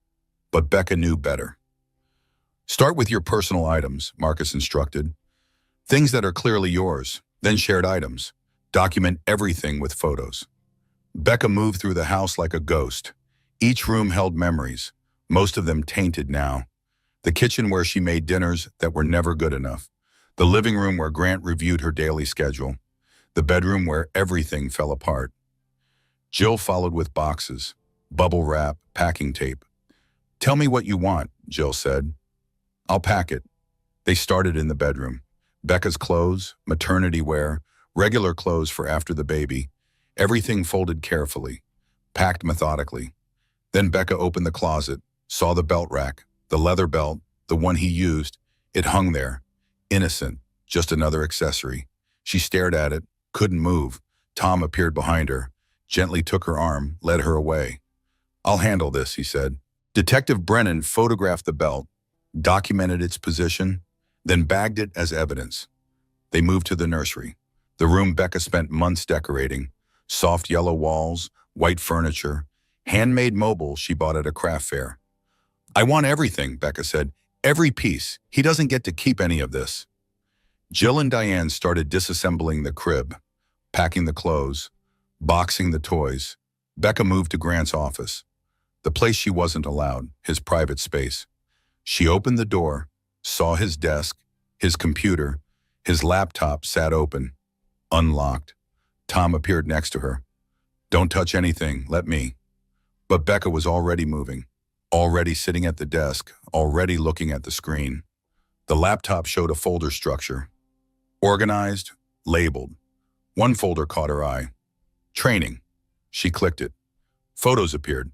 A: But Becca knew better. Start with your personal items, Marcus instructed. Things that are clearly yours, then shared items. Document everything with photos. Becca moved through the house like a ghost. Each room held memories, most of them tainted now. The kitchen where she made dinners that were never good enough. The living room where Grant reviewed her daily schedule. The bedroom where everything fell apart. Jill followed with boxes, bubble wrap, packing tape. Tell me what you want, Jill said. I'll pack it. They started in the bedroom. Becca's clothes, maternity wear, regular clothes for after the baby. Everything folded carefully, packed methodically. Then Becca opened the closet, saw the belt rack, the leather belt, the one he used. It hung there, innocent, just another accessory. She stared at it, couldn't move. Tom appeared behind her, gently took her arm, led her away. I'll handle this, he said. Detective Brennan photographed the belt, documented its position, then bagged it as evidence. They moved to the nursery, the room Becca spent months decorating. Soft yellow walls, white furniture, handmade mobiles she bought at a craft fair. I want everything, Becca said. Every piece. He doesn't get to keep any of this. Jill and Diane started disassembling the crib, packing the clothes, boxing the toys. Becca moved to Grant's office, the place she wasn't allowed, his private space. She opened the door, saw his desk, his computer, his laptop sat open, unlocked. Tom appeared next to her. Don't touch anything, let me. But Becca was already moving, already sitting at the desk, already looking at the screen. The laptop showed a folder structure. Organized, labeled. One folder caught her eye. Training. She clicked it. Photos appeared.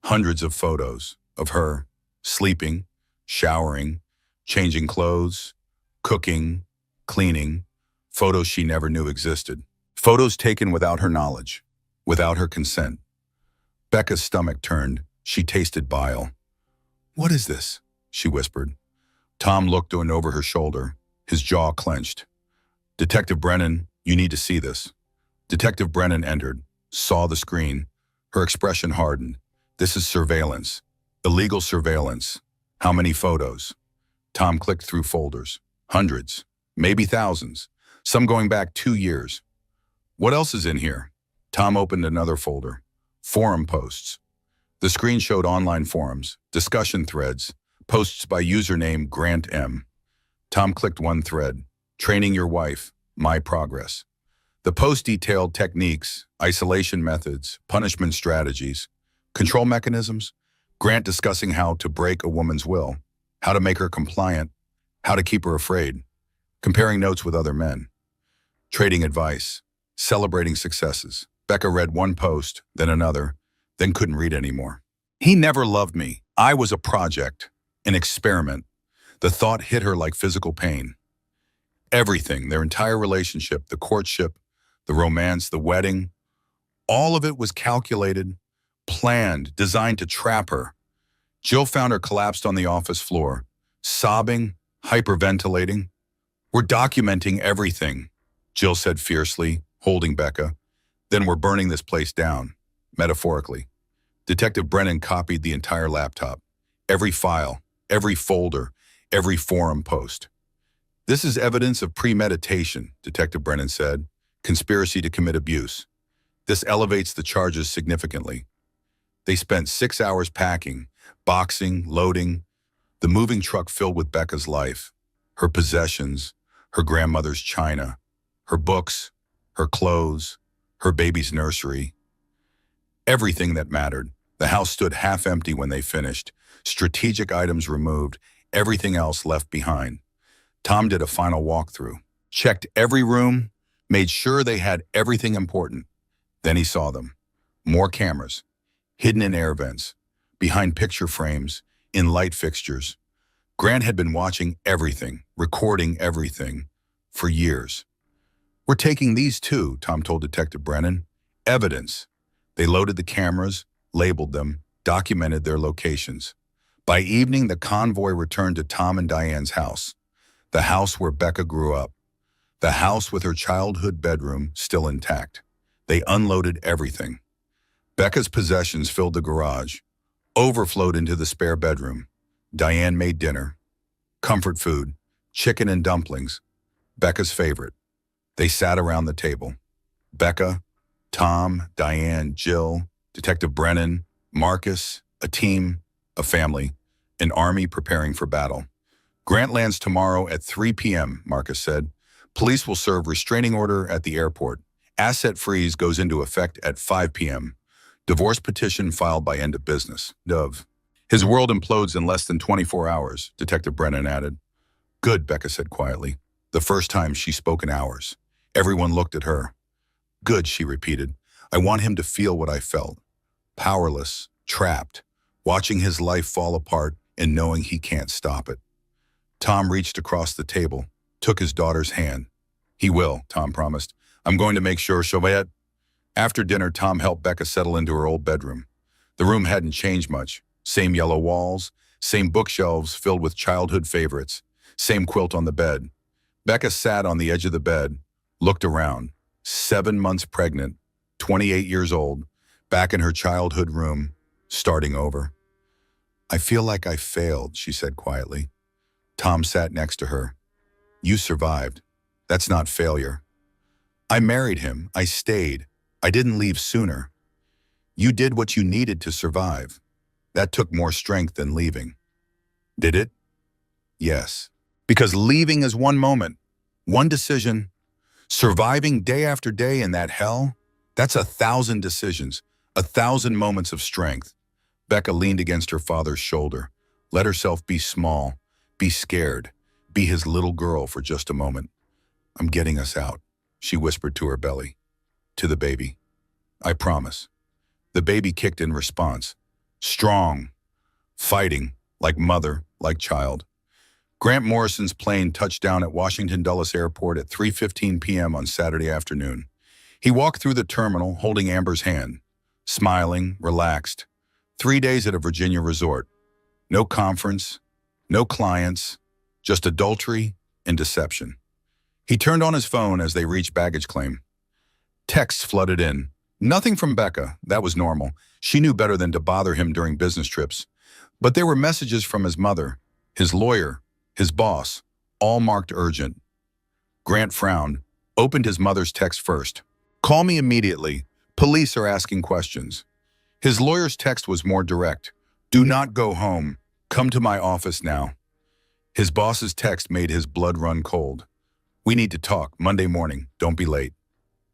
A: Hundreds of photos of her, sleeping, showering, changing clothes, cooking, cleaning, photos she never knew existed. Photos taken without her knowledge, without her consent. Becca's stomach turned. She tasted bile. What is this? She whispered. Tom looked in over her shoulder, his jaw clenched. Detective Brennan, you need to see this. Detective Brennan entered, saw the screen. Her expression hardened. This is surveillance. Illegal surveillance. How many photos? Tom clicked through folders. Hundreds, maybe thousands, some going back 2 years. What else is in here? Tom opened another folder. Forum posts. The screen showed online forums, discussion threads, posts by username Grant M. Tom clicked one thread. Training your wife, my progress. The post detailed techniques, isolation methods, punishment strategies, control mechanisms. Grant discussing how to break a woman's will, how to make her compliant, how to keep her afraid, comparing notes with other men, trading advice, celebrating successes. Becca read one post, then another, then couldn't read anymore. He never loved me. I was a project, an experiment. The thought hit her like physical pain. Everything, their entire relationship, the courtship, the romance, the wedding, all of it was calculated, planned, designed to trap her. Jill found her collapsed on the office floor, sobbing, hyperventilating. We're documenting everything, Jill said fiercely, holding Becca. Then we're burning this place down, metaphorically. Detective Brennan copied the entire laptop, every file, every folder, every forum post. This is evidence of premeditation, Detective Brennan said, conspiracy to commit abuse. This elevates the charges significantly. They spent 6 hours packing, boxing, loading, the moving truck filled with Becca's life, her possessions, her grandmother's china, her books, her clothes, her baby's nursery. Everything that mattered. The house stood half empty when they finished, strategic items removed, everything else left behind. Tom did a final walkthrough, checked every room, made sure they had everything important. Then he saw them. More cameras, hidden in air vents, behind picture frames, in light fixtures. Grant had been watching everything, recording everything, for years. We're taking these too, Tom told Detective Brennan. Evidence. They loaded the cameras, labeled them, documented their locations. By evening, the convoy returned to Tom and Diane's house, the house where Becca grew up, the house with her childhood bedroom still intact. They unloaded everything. Becca's possessions filled the garage, overflowed into the spare bedroom. Diane made dinner, comfort food, chicken and dumplings, Becca's favorite. They sat around the table. Becca, Tom, Diane, Jill, Detective Brennan, Marcus, a team, a family, an army preparing for battle. Grant lands tomorrow at 3 p.m., Marcus said. Police will serve restraining order at the airport. Asset freeze goes into effect at 5 p.m. Divorce petition filed by end of business. Dove. His world implodes in less than 24 hours, Detective Brennan added. Good, Becca said quietly. The first time she spoke in hours. Everyone looked at her. Good, she repeated. I want him to feel what I felt. Powerless, trapped, watching his life fall apart and knowing he can't stop it. Tom reached across the table, took his daughter's hand. He will, Tom promised. I'm going to make sure Chauvet. After dinner, Tom helped Becca settle into her old bedroom. The room hadn't changed much. Same yellow walls, same bookshelves filled with childhood favorites, same quilt on the bed. Becca sat on the edge of the bed, looked around. 7 months pregnant, 28 years old, back in her childhood room, starting over. I feel like I failed, she said quietly. Tom sat next to her. You survived. That's not failure. I married him. I stayed. I didn't leave sooner. You did what you needed to survive. That took more strength than leaving. Did it? Yes. Because leaving is one moment, one decision. Surviving day after day in that hell, that's 1,000 decisions, 1,000 moments of strength. Becca leaned against her father's shoulder, let herself be small, be scared, be his little girl for just a moment. I'm getting us out, she whispered to her belly, to the baby. I promise. The baby kicked in response, strong, fighting, like mother, like child. Grant Morrison's plane touched down at Washington Dulles Airport at 3:15 p.m. on Saturday afternoon. He walked through the terminal holding Amber's hand, smiling, relaxed. 3 days at a Virginia resort. No conference, no clients, just adultery and deception. He turned on his phone as they reached baggage claim. Texts flooded in. Nothing from Becca, that was normal. She knew better than to bother him during business trips. But there were messages from his mother, his lawyer, his boss, all marked urgent. Grant frowned, opened his mother's text first. Call me immediately. Police are asking questions. His lawyer's text was more direct. Do not go home. Come to my office now. His boss's text made his blood run cold. We need to talk Monday morning. Don't be late.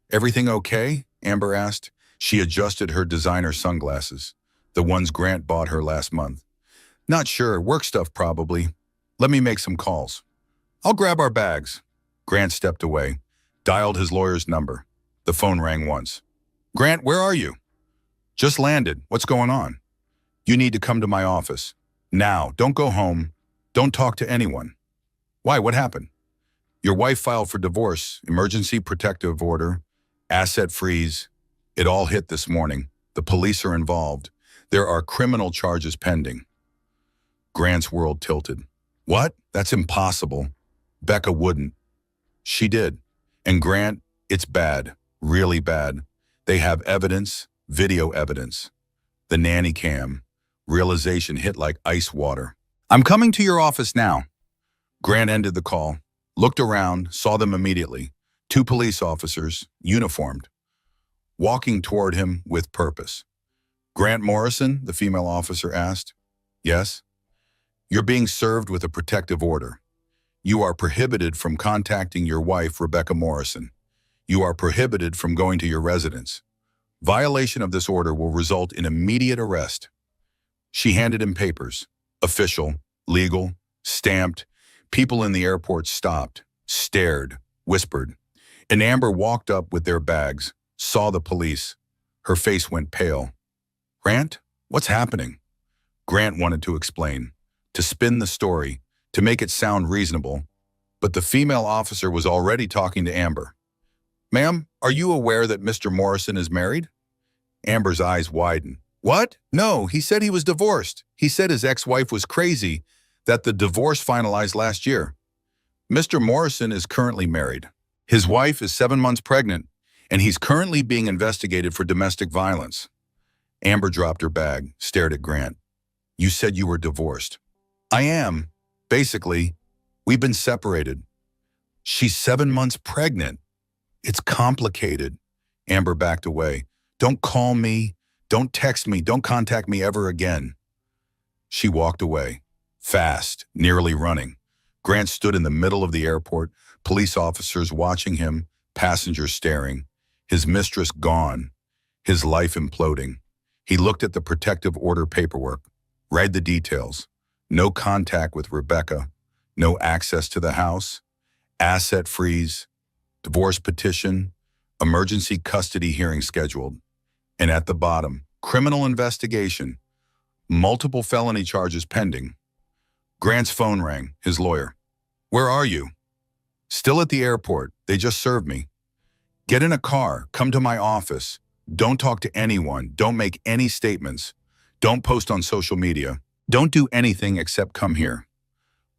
A: Everything okay? Amber asked. She adjusted her designer sunglasses, the ones Grant bought her last month. Not sure. Work stuff probably. Let me make some calls. I'll grab our bags. Grant stepped away, dialed his lawyer's number. The phone rang once. Grant, where are you? Just landed. What's going on? You need to come to my office. Now, don't go home. Don't talk to anyone. Why? What happened? Your wife filed for divorce, emergency protective order, asset freeze. It all hit this morning. The police are involved. There are criminal charges pending. Grant's world tilted. What? That's impossible. Becca wouldn't. She did. And Grant, it's bad, really bad. They have evidence, video evidence. The nanny cam. Realization hit like ice water. I'm coming to your office now. Grant ended the call, looked around, saw them immediately. 2 police officers, uniformed, walking toward him with purpose. Grant Morrison, the female officer asked. Yes? You're being served with a protective order. You are prohibited from contacting your wife, Rebecca Morrison. You are prohibited from going to your residence. Violation of this order will result in immediate arrest. She handed him papers. Official, legal, stamped. People in the airport stopped, stared, whispered. And Amber walked up with their bags, saw the police. Her face went pale. Grant, what's happening? Grant wanted to explain, to spin the story, to make it sound reasonable. But the female officer was already talking to Amber. Ma'am, are you aware that Mr. Morrison is married? Amber's eyes widen. What? No, he said he was divorced. He said his ex-wife was crazy, that the divorce finalized last year. Mr. Morrison is currently married. His wife is 7 months pregnant, and he's currently being investigated for domestic violence. Amber dropped her bag, stared at Grant. You said you were divorced. I am. Basically, we've been separated. She's 7 months pregnant. It's complicated. Amber backed away. Don't call me. Don't text me. Don't contact me ever again. She walked away, fast, nearly running. Grant stood in the middle of the airport, police officers watching him, passengers staring. His mistress gone, his life imploding. He looked at the protective order paperwork, read the details. No contact with Rebecca, no access to the house, asset freeze, divorce petition, emergency custody hearing scheduled. And at the bottom, criminal investigation, multiple felony charges pending. Grant's phone rang, his lawyer. Where are you? Still at the airport. They just served me. Get in a car. Come to my office. Don't talk to anyone. Don't make any statements. Don't post on social media. Don't do anything except come here.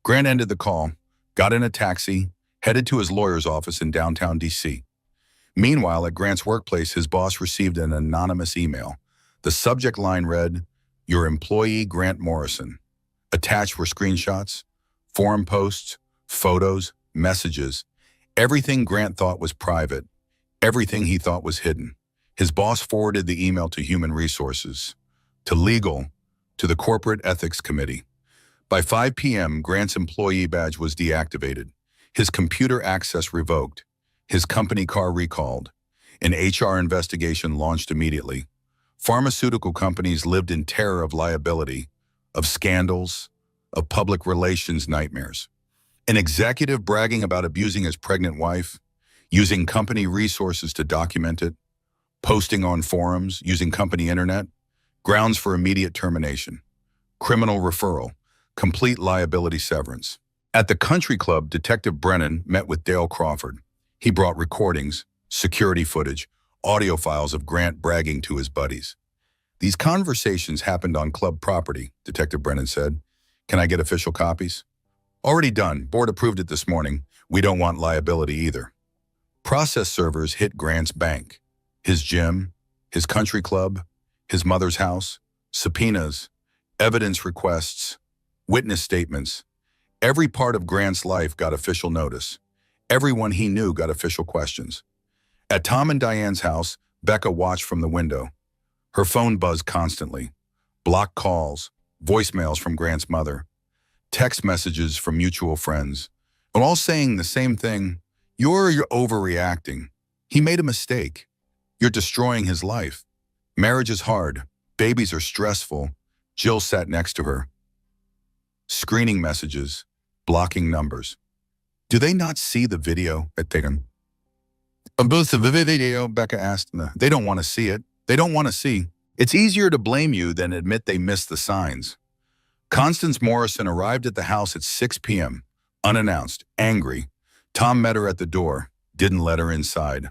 A: Grant ended the call, got in a taxi, headed to his lawyer's office in downtown D.C. Meanwhile, at Grant's workplace, his boss received an anonymous email. The subject line read, Your employee, Grant Morrison. Attached were screenshots, forum posts, photos, messages. Everything Grant thought was private. Everything he thought was hidden. His boss forwarded the email to Human Resources, to Legal, to the Corporate Ethics Committee. By 5 p.m., Grant's employee badge was deactivated, his computer access revoked, his company car recalled. An HR investigation launched immediately. Pharmaceutical companies lived in terror of liability, of scandals, of public relations nightmares. An executive bragging about abusing his pregnant wife, using company resources to document it, posting on forums, using company internet, grounds for immediate termination, criminal referral, complete liability severance. At the country club, Detective Brennan met with Dale Crawford. He brought recordings, security footage, audio files of Grant bragging to his buddies. These conversations happened on club property, Detective Brennan said. Can I get official copies? Already done. Board approved it this morning. We don't want liability either. Process servers hit Grant's bank, his gym, his country club, his mother's house, subpoenas, evidence requests, witness statements. Every part of Grant's life got official notice. Everyone he knew got official questions. At Tom and Diane's house, Becca watched from the window. Her phone buzzed constantly. Blocked calls, voicemails from Grant's mother, text messages from mutual friends, and all saying the same thing. You're overreacting. He made a mistake. You're destroying his life. Marriage is hard. Babies are stressful. Jill sat next to her. Screening messages, blocking numbers. Do they not see the video at Taken? Both the video, Becca asked. No, they don't want to see it. They don't want to see. It's easier to blame you than admit they missed the signs. Constance Morrison arrived at the house at 6 p.m., unannounced, angry. Tom met her at the door, didn't let her inside.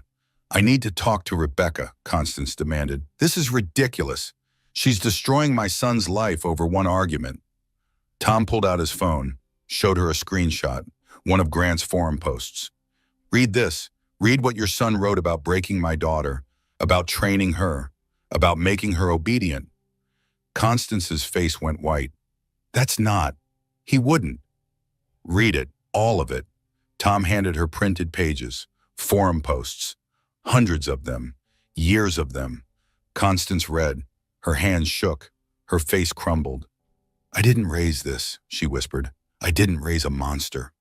A: I need to talk to Rebecca, Constance demanded. This is ridiculous. She's destroying my son's life over one argument. Tom pulled out his phone, showed her a screenshot, one of Grant's forum posts. Read this. Read what your son wrote about breaking my daughter, about training her, about making her obedient. Constance's face went white. That's not. He wouldn't. Read it, all of it. Tom handed her printed pages, forum posts, hundreds of them, years of them. Constance read. Her hands shook. Her face crumbled. I didn't raise this, she whispered. I didn't raise a monster.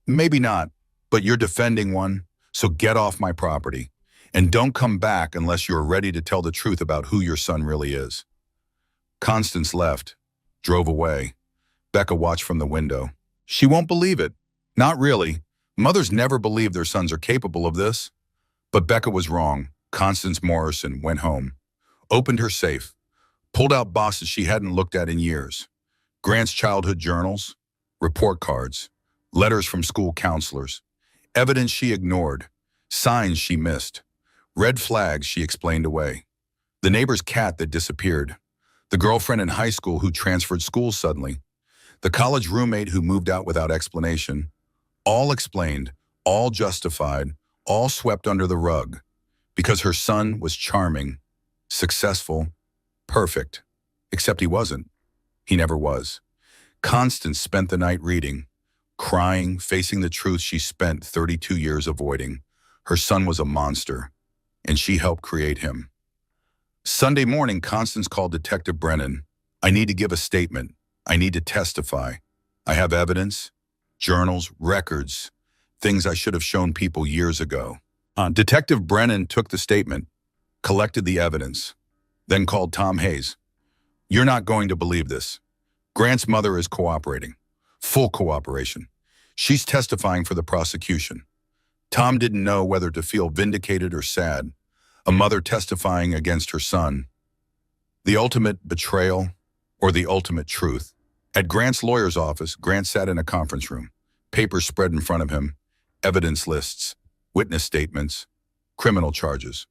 A: Maybe not, but you're defending one, so get off my property. And don't come back unless you're ready to tell the truth about who your son really is. Constance left, drove away. Becca watched from the window. She won't believe it. Not really. Mothers never believe their sons are capable of this. But Becca was wrong. Constance Morrison went home, opened her safe, pulled out boxes she hadn't looked at in years. Grant's childhood journals, report cards, letters from school counselors, evidence she ignored, Signs she missed. Red flags she explained away. The neighbor's cat that disappeared. The girlfriend in high school who transferred schools suddenly. The college roommate who moved out without explanation. All explained, all justified, all swept under the rug. Because her son was charming, successful, perfect. Except he wasn't. He never was. Constance spent the night reading, crying, facing the truth she spent 32 years avoiding. Her son was a monster, and she helped create him. Sunday morning, Constance called Detective Brennan. I need to give a statement. I need to testify. I have evidence, journals, records, things I should have shown people years ago. Detective Brennan took the statement, collected the evidence, then called Tom Hayes. You're not going to believe this. Grant's mother is cooperating. Full cooperation. She's testifying for the prosecution. Tom didn't know whether to feel vindicated or sad. A mother testifying against her son. The ultimate betrayal or the ultimate truth. At Grant's lawyer's office, Grant sat in a conference room. Papers spread in front of him. Evidence lists, witness statements, criminal charges.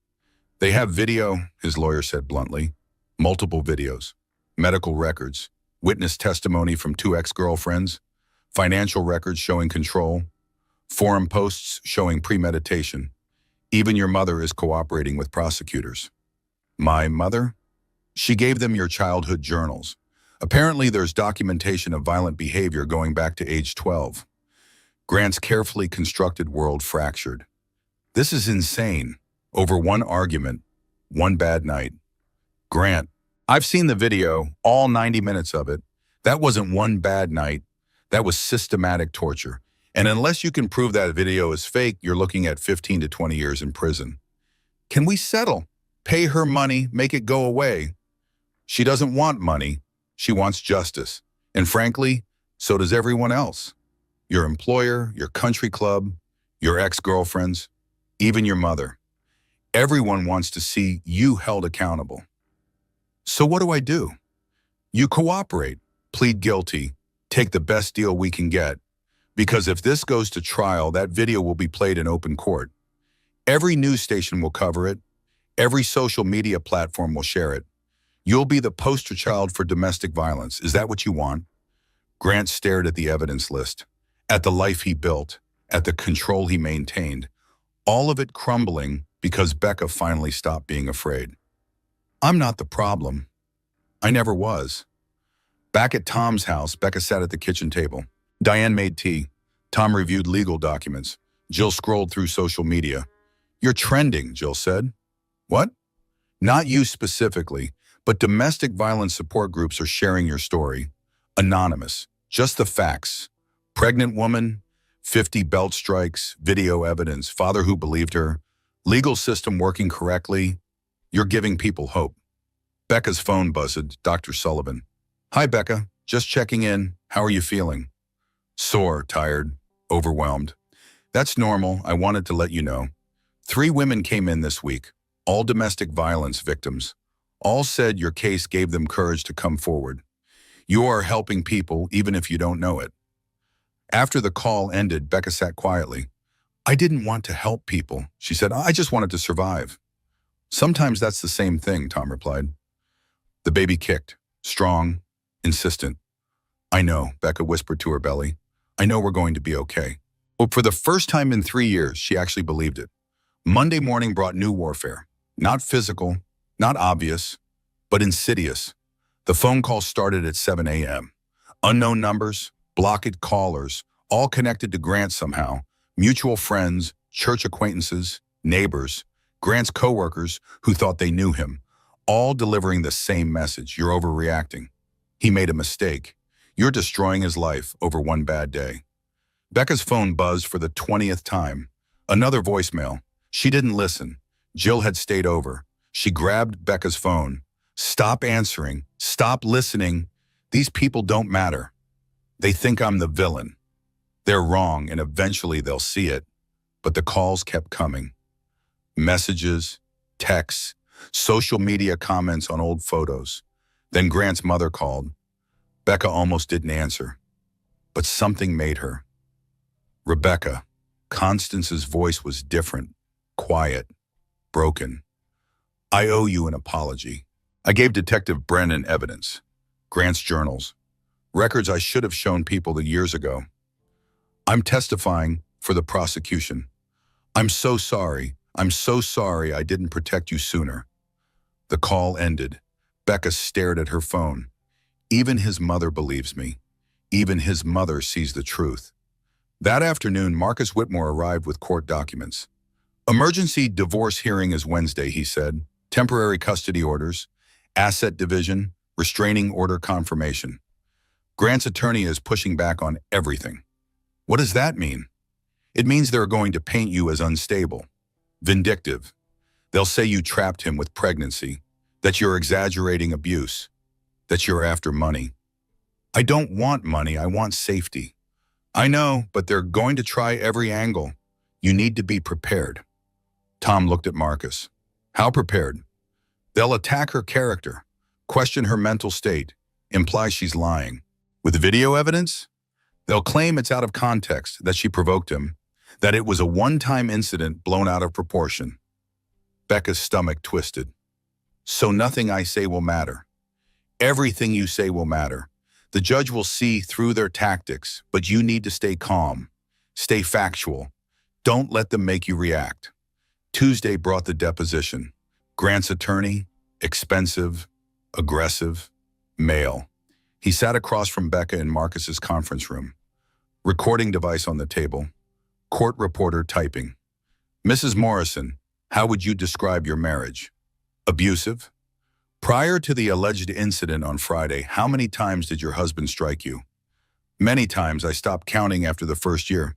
A: They have video, his lawyer said bluntly. Multiple videos. Medical records. Witness testimony from 2 ex-girlfriends. Financial records showing control. Forum posts showing premeditation. Even your mother is cooperating with prosecutors. My mother? She gave them your childhood journals. Apparently there's documentation of violent behavior going back to age 12. Grant's carefully constructed world fractured. This is insane. Over one argument, one bad night. Grant, I've seen the video, all 90 minutes of it. That wasn't one bad night. That was systematic torture. And unless you can prove that video is fake, you're looking at 15 to 20 years in prison. Can we settle? Pay her money, make it go away. She doesn't want money. She wants justice. And frankly, so does everyone else. Your employer, your country club, your ex-girlfriends, even your mother. Everyone wants to see you held accountable. So what do? You cooperate, plead guilty, take the best deal we can get. Because if this goes to trial, that video will be played in open court. Every news station will cover it. Every social media platform will share it. You'll be the poster child for domestic violence. Is that what you want? Grant stared at the evidence list, at the life he built, at the control he maintained, all of it crumbling because Becca finally stopped being afraid. I'm not the problem. I never was. Back at Tom's house, Becca sat at the kitchen table. Diane made tea. Tom reviewed legal documents. Jill scrolled through social media. You're trending, Jill said. What? Not you specifically, but domestic violence support groups are sharing your story. Anonymous. Just the facts. Pregnant woman, 50 belt strikes, video evidence, father who believed her, legal system working correctly. You're giving people hope. Becca's phone buzzed. Dr. Sullivan. Hi, Becca. Just checking in. How are you feeling? Sore, tired, overwhelmed. That's normal. I wanted to let you know. 3 women came in this week, all domestic violence victims. All said your case gave them courage to come forward. You are helping people even if you don't know it. After the call ended, Becca sat quietly. I didn't want to help people, she said. I just wanted to survive. Sometimes that's the same thing, Tom replied. The baby kicked, strong, insistent. I know, Becca whispered to her belly. I know we're going to be okay. Well, for the first time in 3 years, she actually believed it. Monday morning brought new warfare. Not physical, not obvious, but insidious. The phone call started at 7 a.m. Unknown numbers, blocked callers, all connected to Grant somehow. Mutual friends, church acquaintances, neighbors, Grant's coworkers who thought they knew him, all delivering the same message. You're overreacting. He made a mistake. You're destroying his life over one bad day. Becca's phone buzzed for the 20th time. Another voicemail. She didn't listen. Jill had stayed over. She grabbed Becca's phone. Stop answering. Stop listening. These people don't matter. They think I'm the villain. They're wrong, and eventually they'll see it. But the calls kept coming. Messages, texts, social media comments on old photos. Then Grant's mother called. Becca almost didn't answer, but something made her. Rebecca, Constance's voice was different, quiet, broken. I owe you an apology. I gave Detective Brennan evidence, Grant's journals, records I should have shown people years ago. I'm testifying for the prosecution. I'm so sorry. I'm so sorry I didn't protect you sooner. The call ended. Becca stared at her phone. Even his mother believes me. Even his mother sees the truth. That afternoon, Marcus Whitmore arrived with court documents. Emergency divorce hearing is Wednesday, he said. Temporary custody orders, asset division, restraining order confirmation. Grant's attorney is pushing back on everything. What does that mean? It means they're going to paint you as unstable, vindictive. They'll say you trapped him with pregnancy, that you're exaggerating abuse, that you're after money. I don't want money, I want safety. I know, but they're going to try every angle. You need to be prepared. Tom looked at Marcus. How prepared? They'll attack her character, question her mental state, imply she's lying. With video evidence? They'll claim it's out of context, that she provoked him, that it was a one-time incident blown out of proportion. Becca's stomach twisted. So nothing I say will matter. Everything you say will matter. The judge will see through their tactics, but you need to stay calm. Stay factual. Don't let them make you react. Tuesday brought the deposition. Grant's attorney, expensive, aggressive, male. He sat across from Becca in Marcus's conference room. Recording device on the table. Court reporter typing. Mrs. Morrison, how would you describe your marriage? Abusive? Prior to the alleged incident on Friday, how many times did your husband strike you? Many times. I stopped counting after the first year.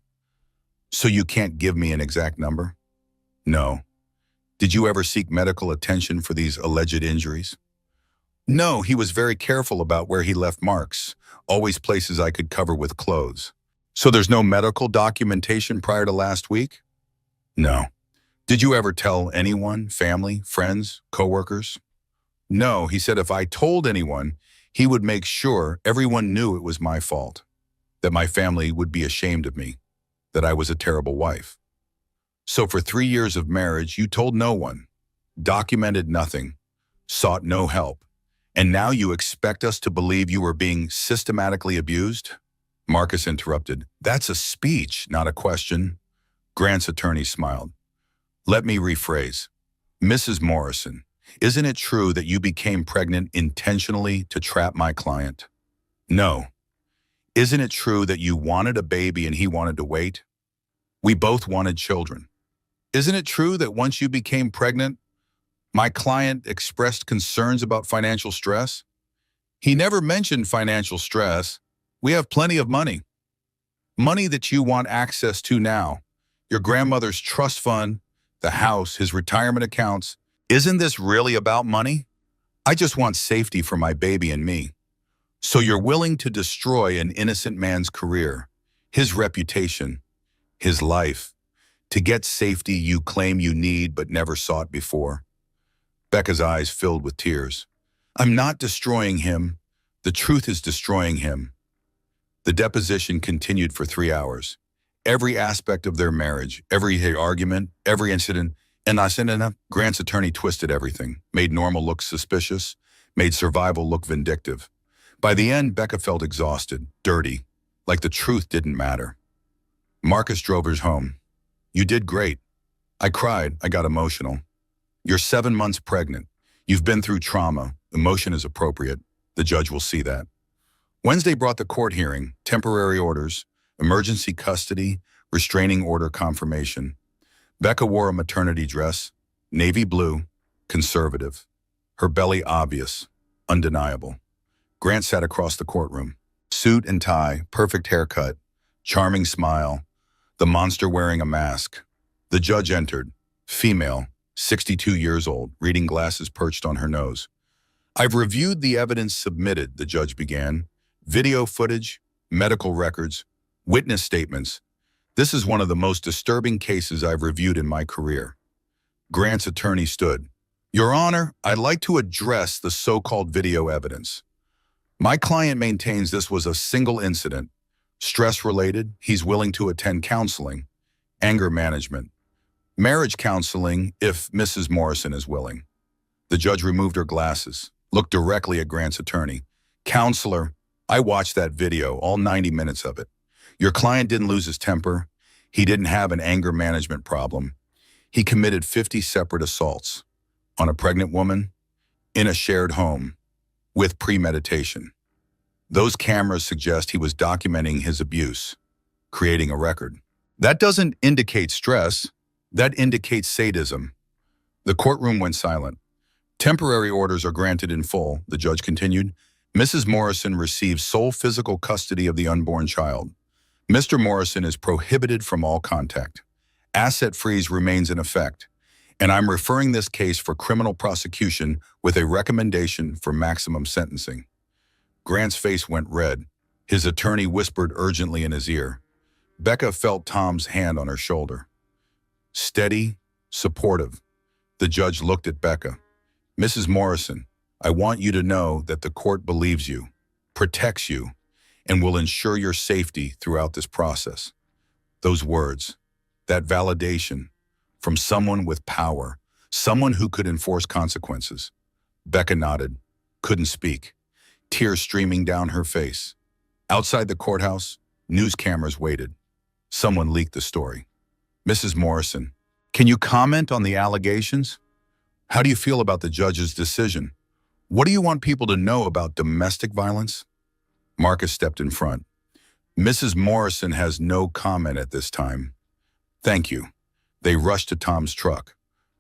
A: So you can't give me an exact number? No. Did you ever seek medical attention for these alleged injuries? No, he was very careful about where he left marks, always places I could cover with clothes. So there's no medical documentation prior to last week? No. Did you ever tell anyone, family, friends, coworkers? No, he said if I told anyone, he would make sure everyone knew it was my fault, that my family would be ashamed of me, that I was a terrible wife. So for 3 years of marriage, you told no one, documented nothing, sought no help, and now you expect us to believe you were being systematically abused? Marcus interrupted. That's a speech, not a question. Grant's attorney smiled. Let me rephrase. Mrs. Morrison, isn't it true that you became pregnant intentionally to trap my client? No. Isn't it true that you wanted a baby and he wanted to wait? We both wanted children. Isn't it true that once you became pregnant, my client expressed concerns about financial stress? He never mentioned financial stress. We have plenty of money. Money that you want access to now. Your grandmother's trust fund, the house, his retirement accounts. Isn't this really about money? I just want safety for my baby and me. So you're willing to destroy an innocent man's career, his reputation, his life, to get safety you claim you need but never sought before. Becca's eyes filled with tears. I'm not destroying him. The truth is destroying him. The deposition continued for 3 hours. Every aspect of their marriage, every argument, every incident, and Grant's attorney twisted everything, made normal look suspicious, made survival look vindictive. By the end, Becca felt exhausted, dirty, like the truth didn't matter. Marcus drove her home. You did great. I cried, I got emotional. You're 7 months pregnant. You've been through trauma. Emotion is appropriate. The judge will see that. Wednesday brought the court hearing, temporary orders, emergency custody, restraining order confirmation. Becca wore a maternity dress, navy blue, conservative. Her belly obvious, undeniable. Grant sat across the courtroom. Suit and tie, perfect haircut, charming smile, the monster wearing a mask. The judge entered, female, 62 years old, reading glasses perched on her nose. I've reviewed the evidence submitted, the judge began. Video footage, medical records, witness statements. This is one of the most disturbing cases I've reviewed in my career. Grant's attorney stood. Your Honor, I'd like to address the so-called video evidence. My client maintains this was a single incident. Stress-related, he's willing to attend counseling. Anger management. Marriage counseling if Mrs. Morrison is willing. The judge removed her glasses, looked directly at Grant's attorney. Counselor, I watched that video, all 90 minutes of it. Your client didn't lose his temper. He didn't have an anger management problem. He committed 50 separate assaults on a pregnant woman in a shared home with premeditation. Those cameras suggest he was documenting his abuse, creating a record. That doesn't indicate stress. That indicates sadism. The courtroom went silent. Temporary orders are granted in full, the judge continued. Mrs. Morrison receives sole physical custody of the unborn child. Mr. Morrison is prohibited from all contact. Asset freeze remains in effect, and I'm referring this case for criminal prosecution with a recommendation for maximum sentencing. Grant's face went red. His attorney whispered urgently in his ear. Becca felt Tom's hand on her shoulder. Steady, supportive. The judge looked at Becca. Mrs. Morrison, I want you to know that the court believes you, protects you, and will ensure your safety throughout this process. Those words, that validation from someone with power, someone who could enforce consequences. Becca nodded, couldn't speak, tears streaming down her face. Outside the courthouse, news cameras waited. Someone leaked the story. Mrs. Morrison, can you comment on the allegations? How do you feel about the judge's decision? What do you want people to know about domestic violence? Marcus stepped in front. Mrs. Morrison has no comment at this time. Thank you. They rushed to Tom's truck,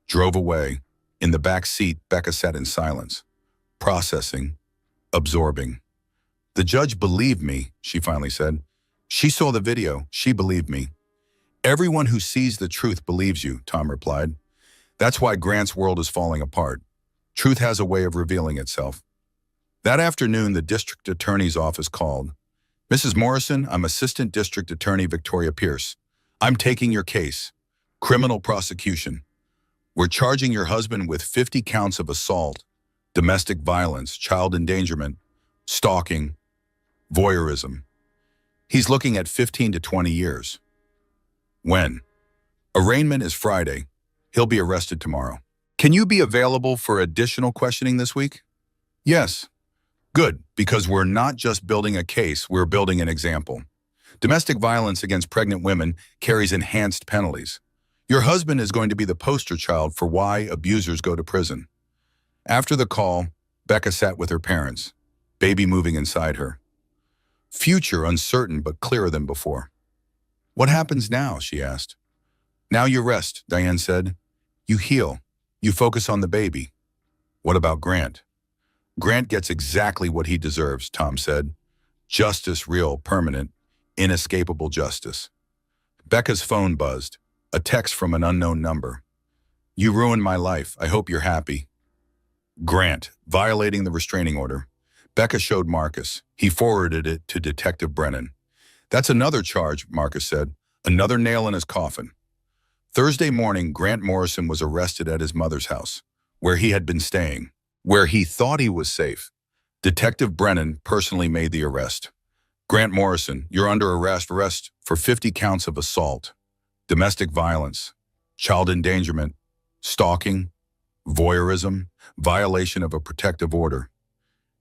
A: drove away. In the back seat, Becca sat in silence, processing, absorbing. The judge believed me, she finally said. She saw the video. She believed me. Everyone who sees the truth believes you, Tom replied. That's why Grant's world is falling apart. Truth has a way of revealing itself. That afternoon, the district attorney's office called. Mrs. Morrison, I'm Assistant District Attorney Victoria Pierce. I'm taking your case. Criminal prosecution. We're charging your husband with 50 counts of assault, domestic violence, child endangerment, stalking, voyeurism. He's looking at 15 to 20 years. When? Arraignment is Friday. He'll be arrested tomorrow. Can you be available for additional questioning this week? Yes. Good, because we're not just building a case, we're building an example. Domestic violence against pregnant women carries enhanced penalties. Your husband is going to be the poster child for why abusers go to prison. After the call, Becca sat with her parents, baby moving inside her. Future uncertain but clearer than before. What happens now, she asked. Now you rest, Diane said. You heal. You focus on the baby. What about Grant? Grant gets exactly what he deserves, Tom said. Justice, real, permanent, inescapable justice. Becca's phone buzzed, a text from an unknown number. You ruined my life. I hope you're happy. Grant, violating the restraining order. Becca showed Marcus. He forwarded it to Detective Brennan. That's another charge, Marcus said. Another nail in his coffin. Thursday morning, Grant Morrison was arrested at his mother's house, where he had been staying, where he thought he was safe. Detective Brennan personally made the arrest. Grant Morrison, you're under arrest for 50 counts of assault, domestic violence, child endangerment, stalking, voyeurism, violation of a protective order.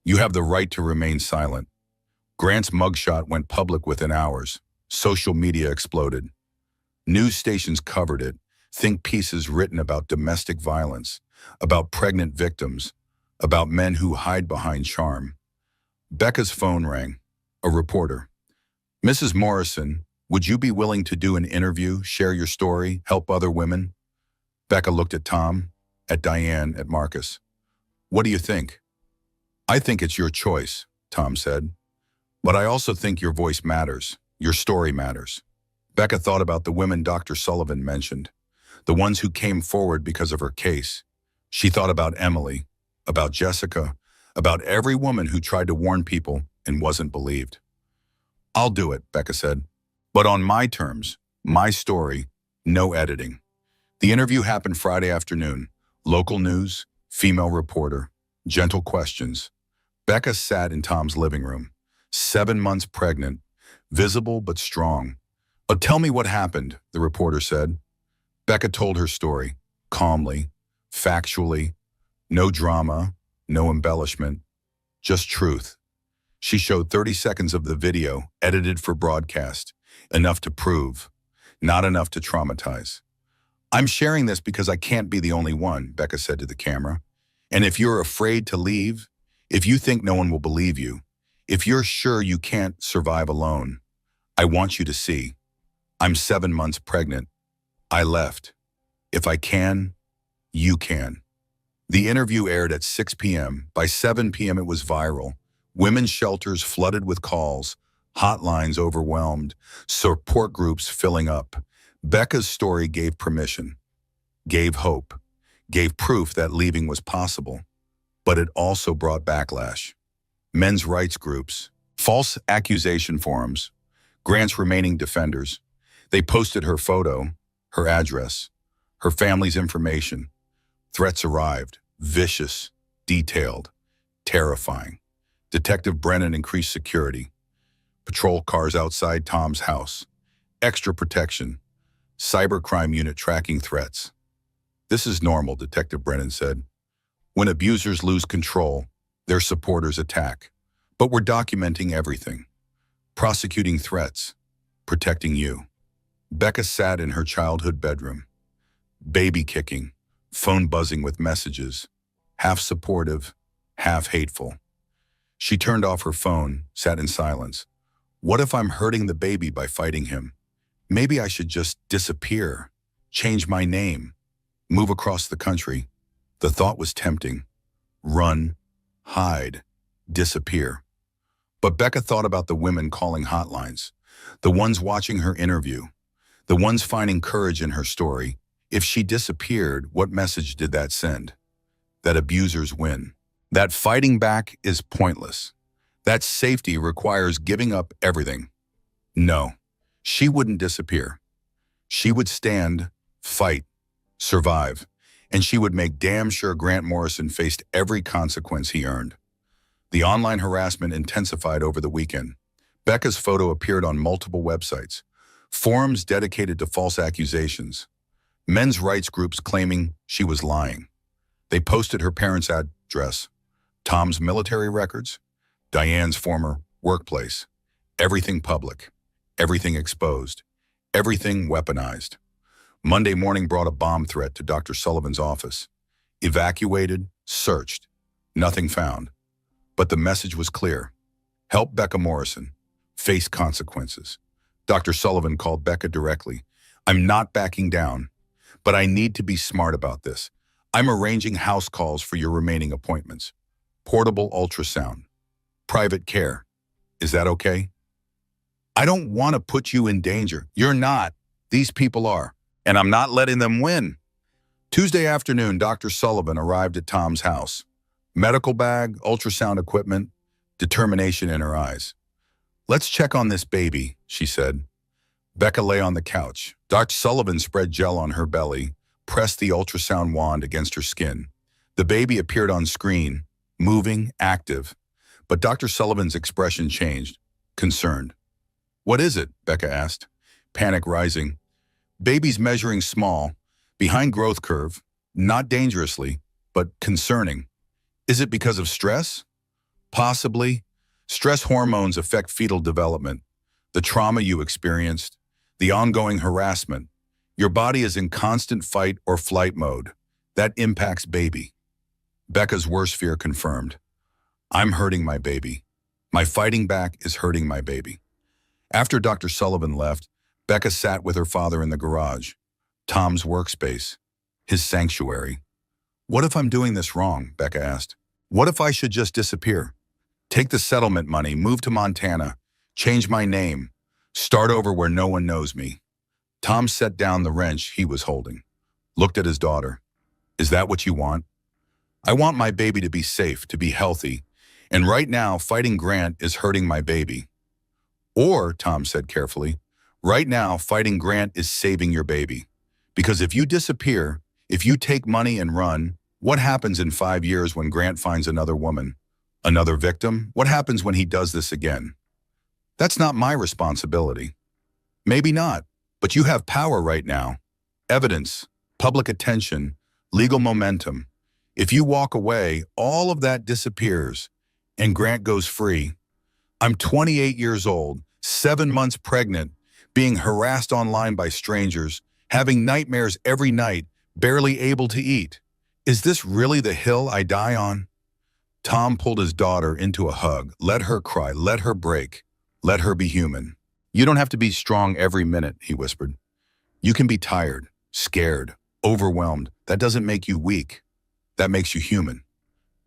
A: You have the right to remain silent. Grant's mugshot went public within hours. Social media exploded. News stations covered it. Think pieces written about domestic violence, about pregnant victims, about men who hide behind charm. Becca's phone rang. A reporter. Mrs. Morrison, would you be willing to do an interview, share your story, help other women? Becca looked at Tom, at Diane, at Marcus. What do you think? I think it's your choice, Tom said. But I also think your voice matters. Your story matters. Becca thought about the women Dr. Sullivan mentioned, the ones who came forward because of her case. She thought about Emily, about Jessica, about every woman who tried to warn people and wasn't believed. I'll do it, Becca said, but on my terms, my story, no editing. The interview happened Friday afternoon. Local news, female reporter, gentle questions. Becca sat in Tom's living room, 7 months pregnant, visible but strong. Tell me what happened, the reporter said. Becca told her story, calmly, factually, no drama, no embellishment, just truth. She showed 30 seconds of the video, edited for broadcast, enough to prove, not enough to traumatize. I'm sharing this because I can't be the only one, Becca said to the camera. And if you're afraid to leave, if you think no one will believe you, if you're sure you can't survive alone, I want you to see. I'm 7 months pregnant. I left. If I can, you can. The interview aired at 6 p.m. By 7 p.m. it was viral. Women's shelters flooded with calls, hotlines overwhelmed, support groups filling up. Becca's story gave permission, gave hope, gave proof that leaving was possible. But it also brought backlash. Men's rights groups, false accusation forums, Grant's remaining defenders. They posted her photo, her address, her family's information. Threats arrived, vicious, detailed, terrifying. Detective Brennan increased security. Patrol cars outside Tom's house. Extra protection. Cybercrime unit tracking threats. This is normal, Detective Brennan said. When abusers lose control, their supporters attack. But we're documenting everything. Prosecuting threats. Protecting you. Becca sat in her childhood bedroom. Baby kicking. Phone buzzing with messages. Half supportive, half hateful. She turned off her phone, sat in silence. What if I'm hurting the baby by fighting him? Maybe I should just disappear, change my name, move across the country. The thought was tempting. Run, hide, disappear. But Becca thought about the women calling hotlines, the ones watching her interview, the ones finding courage in her story. If she disappeared, what message did that send? That abusers win. That fighting back is pointless. That safety requires giving up everything. No, she wouldn't disappear. She would stand, fight, survive, and she would make damn sure Grant Morrison faced every consequence he earned. The online harassment intensified over the weekend. Becca's photo appeared on multiple websites, forums dedicated to false accusations, men's rights groups claiming she was lying. They posted her parents' address, Tom's military records, Diane's former workplace. Everything public, everything exposed, everything weaponized. Monday morning brought a bomb threat to Dr. Sullivan's office. Evacuated, searched, nothing found. But the message was clear. Help Becca Morrison. Face consequences. Dr. Sullivan called Becca directly. I'm not backing down, but I need to be smart about this. I'm arranging house calls for your remaining appointments. Portable ultrasound. Private care. Is that okay? I don't want to put you in danger. You're not. These people are. And I'm not letting them win. Tuesday afternoon, Dr. Sullivan arrived at Tom's house. Medical bag, ultrasound equipment, determination in her eyes. Let's check on this baby, she said. Becca lay on the couch. Dr. Sullivan spread gel on her belly, pressed the ultrasound wand against her skin. The baby appeared on screen, moving, active. But Dr. Sullivan's expression changed, concerned. What is it? Becca asked, panic rising. Baby's measuring small, behind growth curve, not dangerously, but concerning. Is it because of stress? Possibly. Stress hormones affect fetal development, the trauma you experienced, the ongoing harassment. Your body is in constant fight or flight mode. That impacts baby. Becca's worst fear confirmed. I'm hurting my baby. My fighting back is hurting my baby. After Dr. Sullivan left, Becca sat with her father in the garage, Tom's workspace, his sanctuary. What if I'm doing this wrong? Becca asked. What if I should just disappear? Take the settlement money, move to Montana, change my name, start over where no one knows me. Tom set down the wrench he was holding, looked at his daughter. Is that what you want? I want my baby to be safe, to be healthy, and right now fighting Grant is hurting my baby. Or, Tom said carefully, right now fighting Grant is saving your baby. Because if you disappear, if you take money and run, what happens in 5 years when Grant finds another woman? Another victim? What happens when he does this again? That's not my responsibility. Maybe not, but you have power right now. Evidence, public attention, legal momentum. If you walk away, all of that disappears, and Grant goes free. I'm 28 years old, 7 months pregnant, being harassed online by strangers, having nightmares every night, barely able to eat. Is this really the hill I die on? Tom pulled his daughter into a hug. Let her cry, let her break, let her be human. You don't have to be strong every minute, he whispered. You can be tired, scared, overwhelmed. That doesn't make you weak. That makes you human.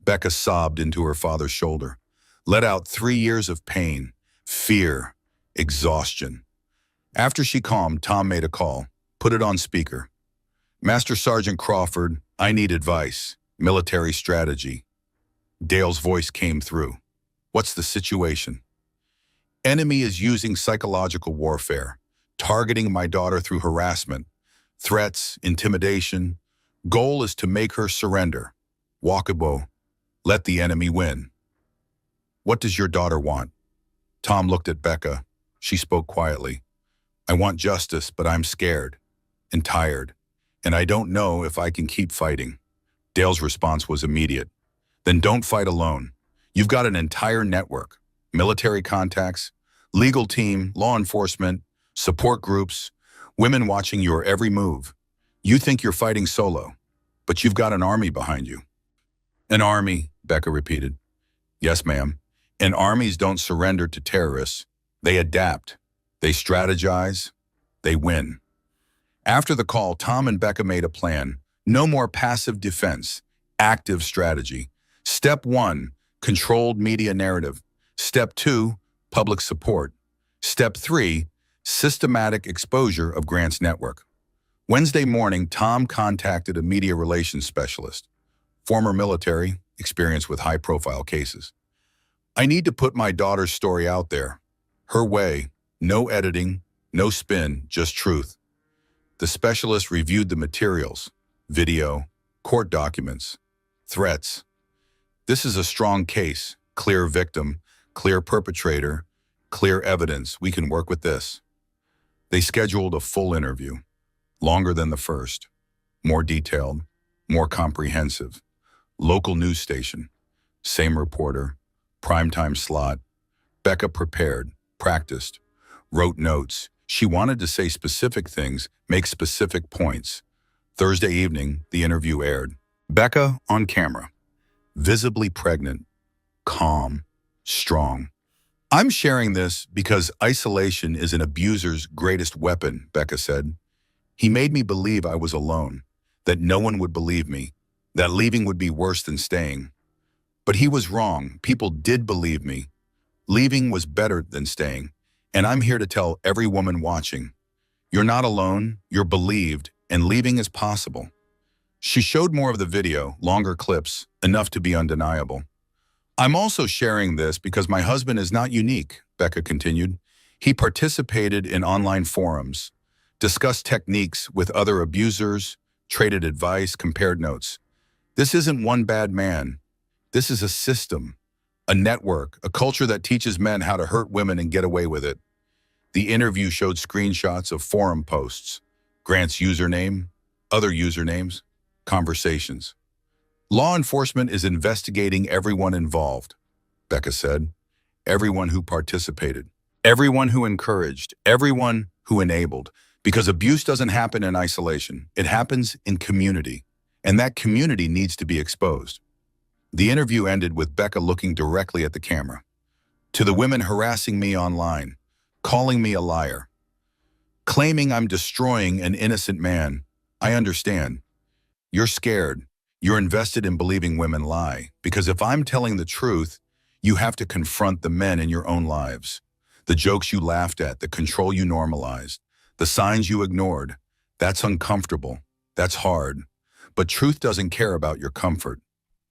A: Becca sobbed into her father's shoulder, let out 3 years of pain, fear, exhaustion. After she calmed, Tom made a call, put it on speaker. Master Sergeant Crawford, I need advice, military strategy. Dale's voice came through. What's the situation? Enemy is using psychological warfare, targeting my daughter through harassment, threats, intimidation. Goal is to make her surrender. Walkable. Let the enemy win. What does your daughter want? Tom looked at Becca. She spoke quietly. I want justice, but I'm scared and tired, and I don't know if I can keep fighting. Dale's response was immediate. Then don't fight alone. You've got an entire network, military contacts, legal team, law enforcement, support groups, women watching your every move. You think you're fighting solo, but you've got an army behind you. An army, Becca repeated. Yes, ma'am. And armies don't surrender to terrorists. They adapt. They strategize. They win. After the call, Tom and Becca made a plan. No more passive defense, active strategy. Step 1, controlled media narrative. Step 2, public support. Step 3, systematic exposure of Grant's network. Wednesday morning, Tom contacted a media relations specialist, former military, experience with high-profile cases. I need to put my daughter's story out there. Her way, no editing, no spin, just truth. The specialist reviewed the materials, video, court documents, threats. This is a strong case, clear victim, clear perpetrator, clear evidence. We can work with this. They scheduled a full interview, longer than the first, more detailed, more comprehensive. Local news station, same reporter, primetime slot. Becca prepared, practiced, wrote notes. She wanted to say specific things, make specific points. Thursday evening, the interview aired. Becca on camera, visibly pregnant, calm, strong. I'm sharing this because isolation is an abuser's greatest weapon, Becca said. He made me believe I was alone, that no one would believe me, that leaving would be worse than staying. But he was wrong. People did believe me. Leaving was better than staying. And I'm here to tell every woman watching, you're not alone, you're believed, and leaving is possible. She showed more of the video, longer clips, enough to be undeniable. I'm also sharing this because my husband is not unique, Becca continued. He participated in online forums, discussed techniques with other abusers, traded advice, compared notes. This isn't one bad man. This is a system, a network, a culture that teaches men how to hurt women and get away with it. The interview showed screenshots of forum posts, Grant's username, other usernames, conversations. Law enforcement is investigating everyone involved, Becca said. Everyone who participated, everyone who encouraged, everyone who enabled. Because abuse doesn't happen in isolation. It happens in community. And that community needs to be exposed. The interview ended with Becca looking directly at the camera. To the women harassing me online, calling me a liar, claiming I'm destroying an innocent man, I understand. You're scared. You're invested in believing women lie. Because if I'm telling the truth, you have to confront the men in your own lives. The jokes you laughed at, the control you normalized, the signs you ignored. That's uncomfortable. That's hard. But truth doesn't care about your comfort.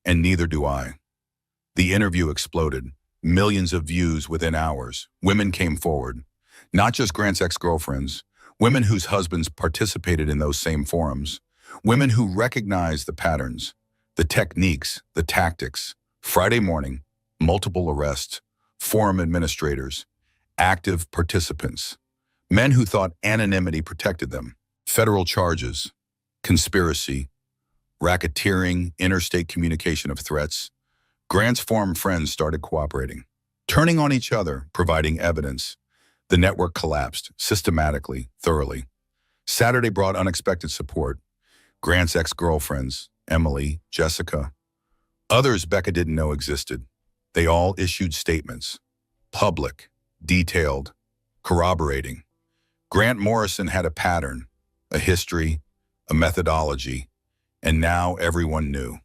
A: And neither do I. The interview exploded. Millions of views within hours. Women came forward. Not just Grant's ex-girlfriends. Women whose husbands participated in those same forums. Women who recognized the patterns, the techniques, the tactics. Friday morning, multiple arrests, forum administrators, active participants. Men who thought anonymity protected them. Federal charges, conspiracy, racketeering, interstate communication of threats. Grant's former friends started cooperating, turning on each other, providing evidence. The network collapsed, systematically, thoroughly. Saturday brought unexpected support. Grant's ex-girlfriends, Emily, Jessica. Others Becca didn't know existed. They all issued statements. Public, detailed, corroborating. Grant Morrison had a pattern, a history, a methodology, and now everyone knew.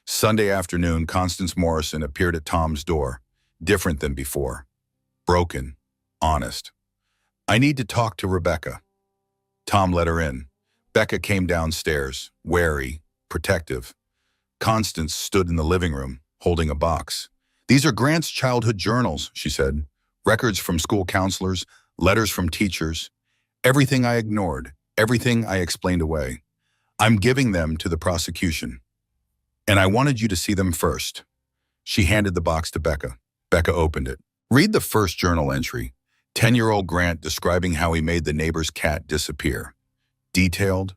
A: Sunday afternoon, Constance Morrison appeared at Tom's door, different than before. Broken, honest. "I need to talk to Rebecca." Tom let her in. Becca came downstairs, wary, protective. Constance stood in the living room, holding a box. "These are Grant's childhood journals," she said. "Records from school counselors, letters from teachers. Everything I ignored, everything I explained away. I'm giving them to the prosecution. And I wanted you to see them first." She handed the box to Becca. Becca opened it. "Read the first journal entry. 10-year-old Grant describing how he made the neighbor's cat disappear. Detailed,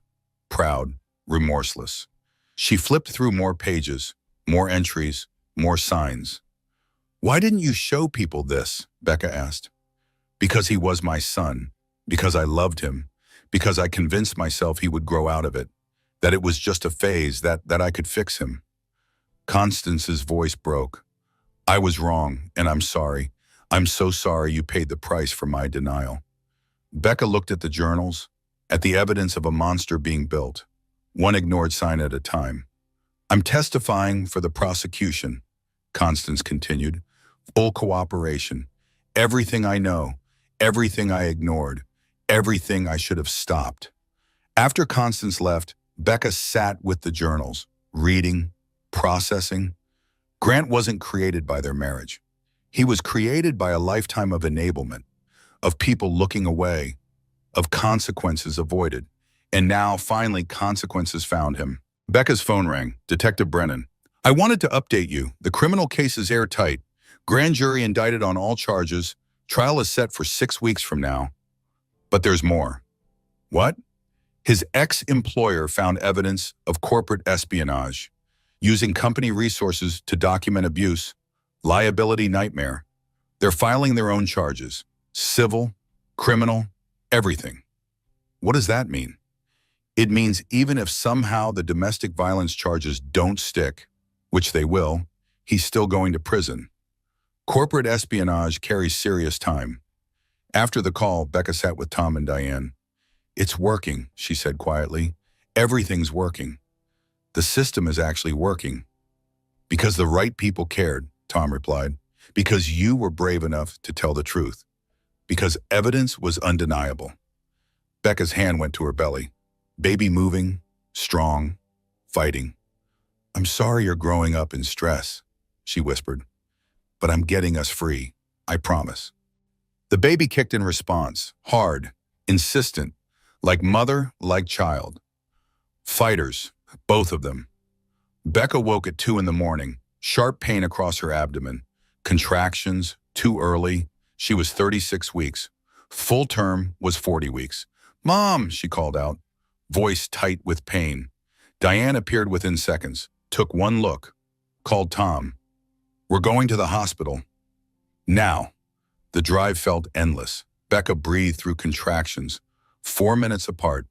A: proud, remorseless." She flipped through more pages, more entries, more signs. "Why didn't you show people this?" Becca asked. "Because he was my son, because I loved him, because I convinced myself he would grow out of it, that it was just a phase, that I could fix him." Constance's voice broke. "I was wrong, and I'm sorry. I'm so sorry you paid the price for my denial." Becca looked at the journals, at the evidence of a monster being built, one ignored sign at a time. "I'm testifying for the prosecution," Constance continued. "Full cooperation. Everything I know, everything I ignored, everything I should have stopped." After Constance left, Becca sat with the journals, reading, processing. Grant wasn't created by their marriage. He was created by a lifetime of enablement, of people looking away, of consequences avoided. And now, finally, consequences found him. Becca's phone rang. "Detective Brennan. I wanted to update you. The criminal case is airtight. Grand jury indicted on all charges. Trial is set for 6 weeks from now. But there's more." "What?" "His ex-employer found evidence of corporate espionage, using company resources to document abuse. Liability nightmare. They're filing their own charges. Civil, criminal, everything." "What does that mean?" "It means even if somehow the domestic violence charges don't stick, which they will, he's still going to prison. Corporate espionage carries serious time." After the call, Becca sat with Tom and Diane. "It's working," she said quietly. "Everything's working. The system is actually working." "Because the right people cared," Tom replied. "Because you were brave enough to tell the truth. Because evidence was undeniable." Becca's hand went to her belly. Baby moving, strong, fighting. "I'm sorry you're growing up in stress," she whispered. "But I'm getting us free, I promise." The baby kicked in response, hard, insistent, like mother, like child. Fighters, both of them. Becca woke at 2 in the morning, sharp pain across her abdomen, contractions, too early. She was 36 weeks. Full term was 40 weeks. "Mom," she called out, voice tight with pain. Diane appeared within seconds, took one look, called Tom. "We're going to the hospital." Now. The drive felt endless. Becca breathed through contractions, 4 minutes apart,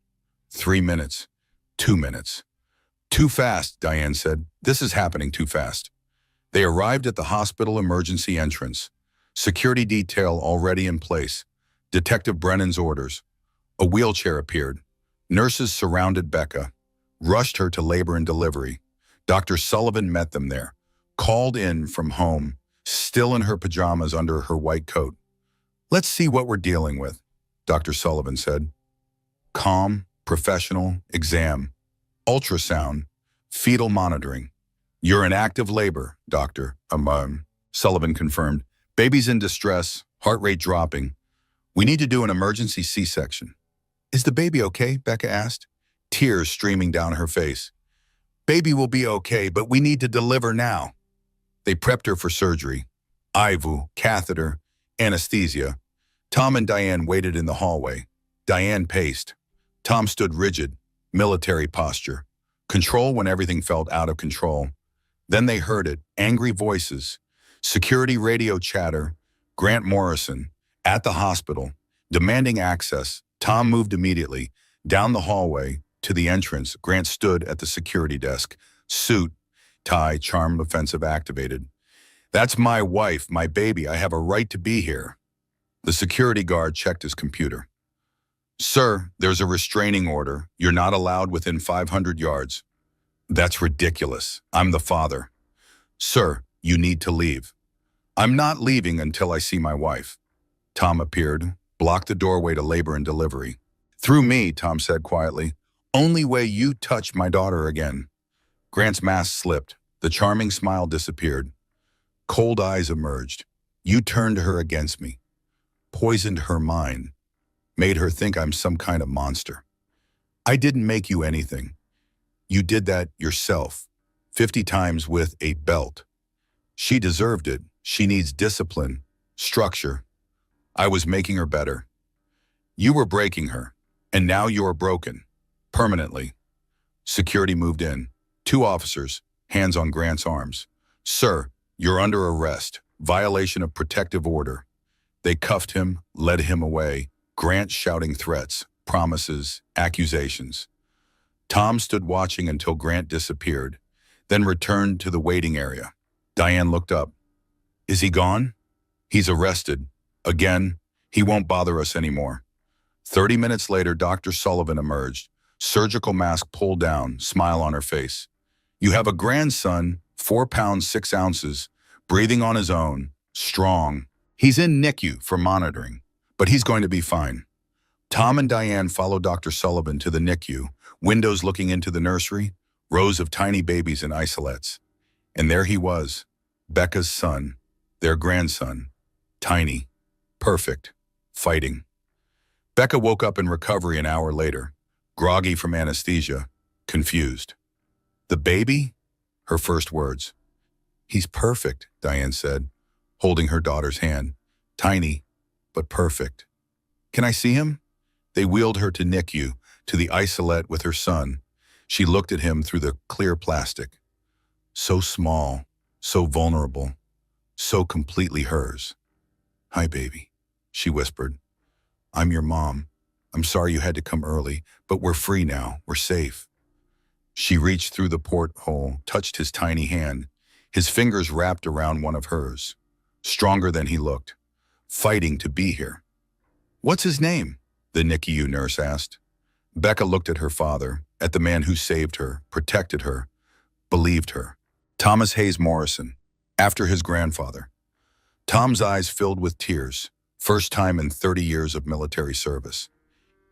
A: 3 minutes, 2 minutes. "Too fast," Diane said. "This is happening too fast." They arrived at the hospital emergency entrance. Security detail already in place. Detective Brennan's orders. A wheelchair appeared. Nurses surrounded Becca, rushed her to labor and delivery. Dr. Sullivan met them there, called in from home, still in her pajamas under her white coat. "Let's see what we're dealing with," Dr. Sullivan said. Calm, professional, exam, ultrasound, fetal monitoring. "You're in active labor, doctor," Sullivan confirmed. "Baby's in distress, heart rate dropping. We need to do an emergency C-section." "Is the baby okay?" Becca asked, tears streaming down her face. "Baby will be okay, but we need to deliver now." They prepped her for surgery. IV, catheter, anesthesia. Tom and Diane waited in the hallway. Diane paced. Tom stood rigid, military posture. Control when everything felt out of control. Then they heard it, angry voices, security radio chatter, Grant Morrison, at the hospital, demanding access. Tom moved immediately, down the hallway, to the entrance. Grant stood at the security desk, suit, tie, charm offensive activated. That's my wife, my baby. I have a right to be here. The security guard checked his computer. Sir, there's a restraining order. You're not allowed within 500 yards. That's ridiculous. I'm the father. Sir, you need to leave. I'm not leaving until I see my wife. Tom appeared, blocked the doorway to labor and delivery. Through me, Tom said quietly. Only way you touch my daughter again. Grant's mask slipped. The charming smile disappeared. Cold eyes emerged. You turned her against me. Poisoned her mind. Made her think I'm some kind of monster. I didn't make you anything. You did that yourself, 50 times with a belt. She deserved it. She needs discipline, structure. I was making her better. You were breaking her, and now you are broken, permanently. Security moved in. 2 officers, hands on Grant's arms. Sir, you're under arrest, violation of protective order. They cuffed him, led him away. Grant shouting threats, promises, accusations. Tom stood watching until Grant disappeared, then returned to the waiting area. Diane looked up. Is he gone? He's arrested. Again, he won't bother us anymore. 30 minutes later, Dr. Sullivan emerged, surgical mask pulled down, smile on her face. You have a grandson, 4 pounds 6 ounces, breathing on his own, strong. He's in NICU for monitoring, but he's going to be fine. Tom and Diane followed Dr. Sullivan to the NICU, windows looking into the nursery, rows of tiny babies in isolates. And there he was, Becca's son, their grandson, tiny, perfect, fighting. Becca woke up in recovery an hour later, groggy from anesthesia, confused. The baby? Her first words. He's perfect, Diane said, holding her daughter's hand. Tiny, but perfect. Can I see him? They wheeled her to NICU, to the isolette with her son. She looked at him through the clear plastic. So small, so vulnerable, so completely hers. Hi, baby, she whispered. I'm your mom. I'm sorry you had to come early, but we're free now. We're safe. She reached through the porthole, touched his tiny hand, his fingers wrapped around one of hers. Stronger than he looked, fighting to be here. What's his name? The NICU nurse asked. Becca looked at her father, at the man who saved her, protected her, believed her. Thomas Hayes Morrison, after his grandfather. Tom's eyes filled with tears, first time in 30 years of military service.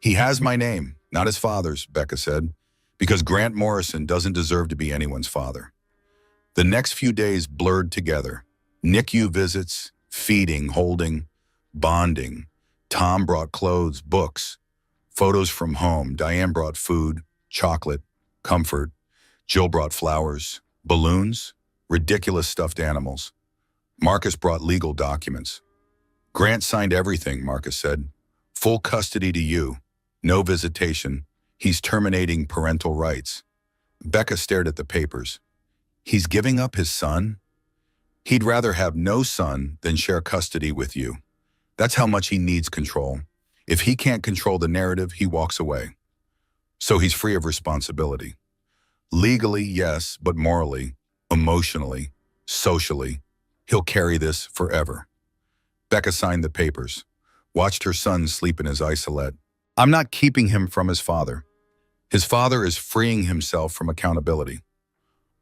A: He has my name, not his father's, Becca said, because Grant Morrison doesn't deserve to be anyone's father. The next few days blurred together. NICU visits, feeding, holding, bonding. Tom brought clothes, books, photos from home. Diane brought food, chocolate, comfort. Jill brought flowers, balloons, ridiculous stuffed animals. Marcus brought legal documents. Grant signed everything, Marcus said. Full custody to you. No visitation. He's terminating parental rights. Becca stared at the papers. He's giving up his son? He'd rather have no son than share custody with you. That's how much he needs control. If he can't control the narrative, he walks away. So he's free of responsibility. Legally, yes, but morally, emotionally, socially, he'll carry this forever. Becca signed the papers, watched her son sleep in his isolette. I'm not keeping him from his father. His father is freeing himself from accountability.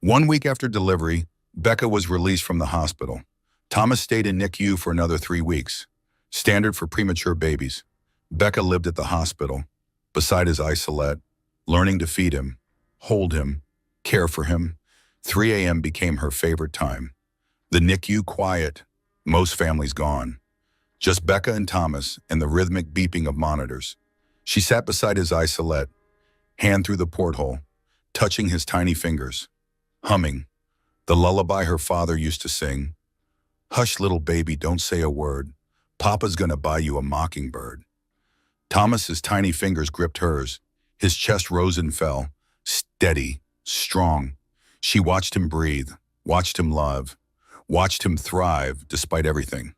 A: 1 week after delivery, Becca was released from the hospital. Thomas stayed in NICU for another 3 weeks, standard for premature babies. Becca lived at the hospital, beside his isolette, learning to feed him, hold him, care for him. 3 a.m. became her favorite time. The NICU quiet, most families gone. Just Becca and Thomas and the rhythmic beeping of monitors. She sat beside his isolette, hand through the porthole, touching his tiny fingers, humming, the lullaby her father used to sing. Hush, little baby, don't say a word. Papa's gonna buy you a mockingbird. Thomas's tiny fingers gripped hers, His chest rose and fell, steady, strong. She watched him breathe, watched him love, watched him thrive despite everything.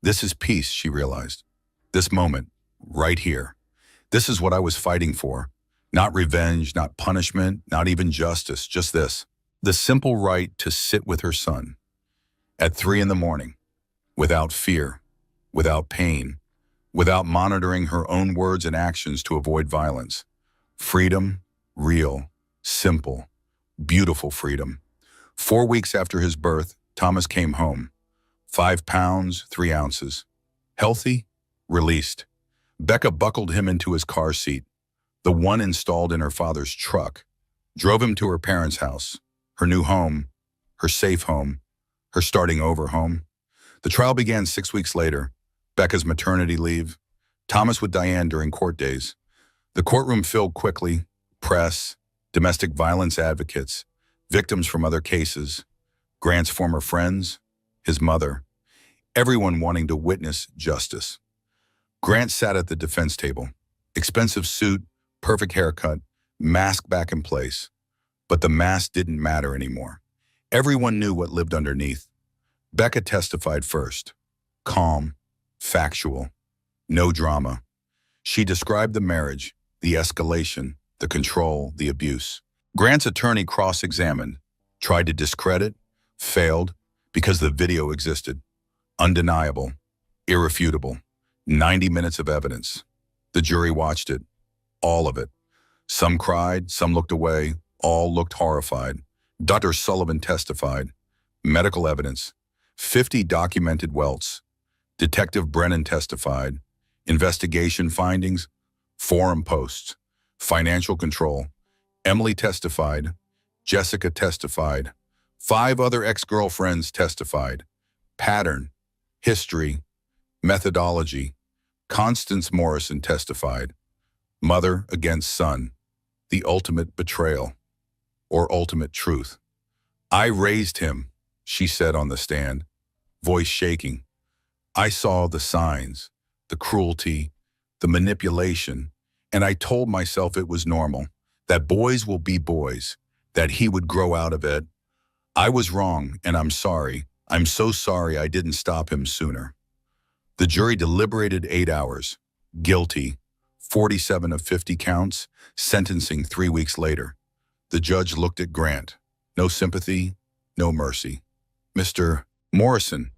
A: This is peace, she realized. This moment, right here. This is what I was fighting for. Not revenge, not punishment, not even justice, just this. The simple right to sit with her son at 3 a.m, without fear, without pain, without monitoring her own words and actions to avoid violence. Freedom, real, simple, beautiful freedom. 4 weeks after his birth, Thomas came home. 5 pounds, 3 ounces. Healthy, released. Becca buckled him into his car seat, the one installed in her father's truck, drove him to her parents' house, her new home, her safe home, her starting over home. The trial began 6 weeks later. Becca's maternity leave. Thomas with Diane during court days. The courtroom filled quickly. Press, domestic violence advocates, victims from other cases, Grant's former friends, his mother, everyone wanting to witness justice. Grant sat at the defense table. Expensive suit, perfect haircut, mask back in place. But the mask didn't matter anymore. Everyone knew what lived underneath. Becca testified first. Calm, factual, no drama. She described the marriage, the escalation, the control, the abuse. Grant's attorney cross-examined, tried to discredit, failed, because the video existed. Undeniable, irrefutable. 90 minutes of evidence. The jury watched it, all of it. Some cried, some looked away, all looked horrified. Dr. Sullivan testified. Medical evidence. 50 documented welts. Detective Brennan testified. Investigation findings. Forum posts. Financial control. Emily testified. Jessica testified. 5 other ex-girlfriends testified. Pattern. History. Methodology. Constance Morrison testified. Mother against son. The ultimate betrayal. Or ultimate truth. I raised him, she said on the stand, voice shaking. I saw the signs, the cruelty, the manipulation, and I told myself it was normal, that boys will be boys, that he would grow out of it. I was wrong, and I'm sorry. I'm so sorry I didn't stop him sooner. The jury deliberated 8 hours. Guilty, 47 of 50 counts, sentencing 3 weeks later. The judge looked at Grant. No sympathy, no mercy. Mr. Morrison,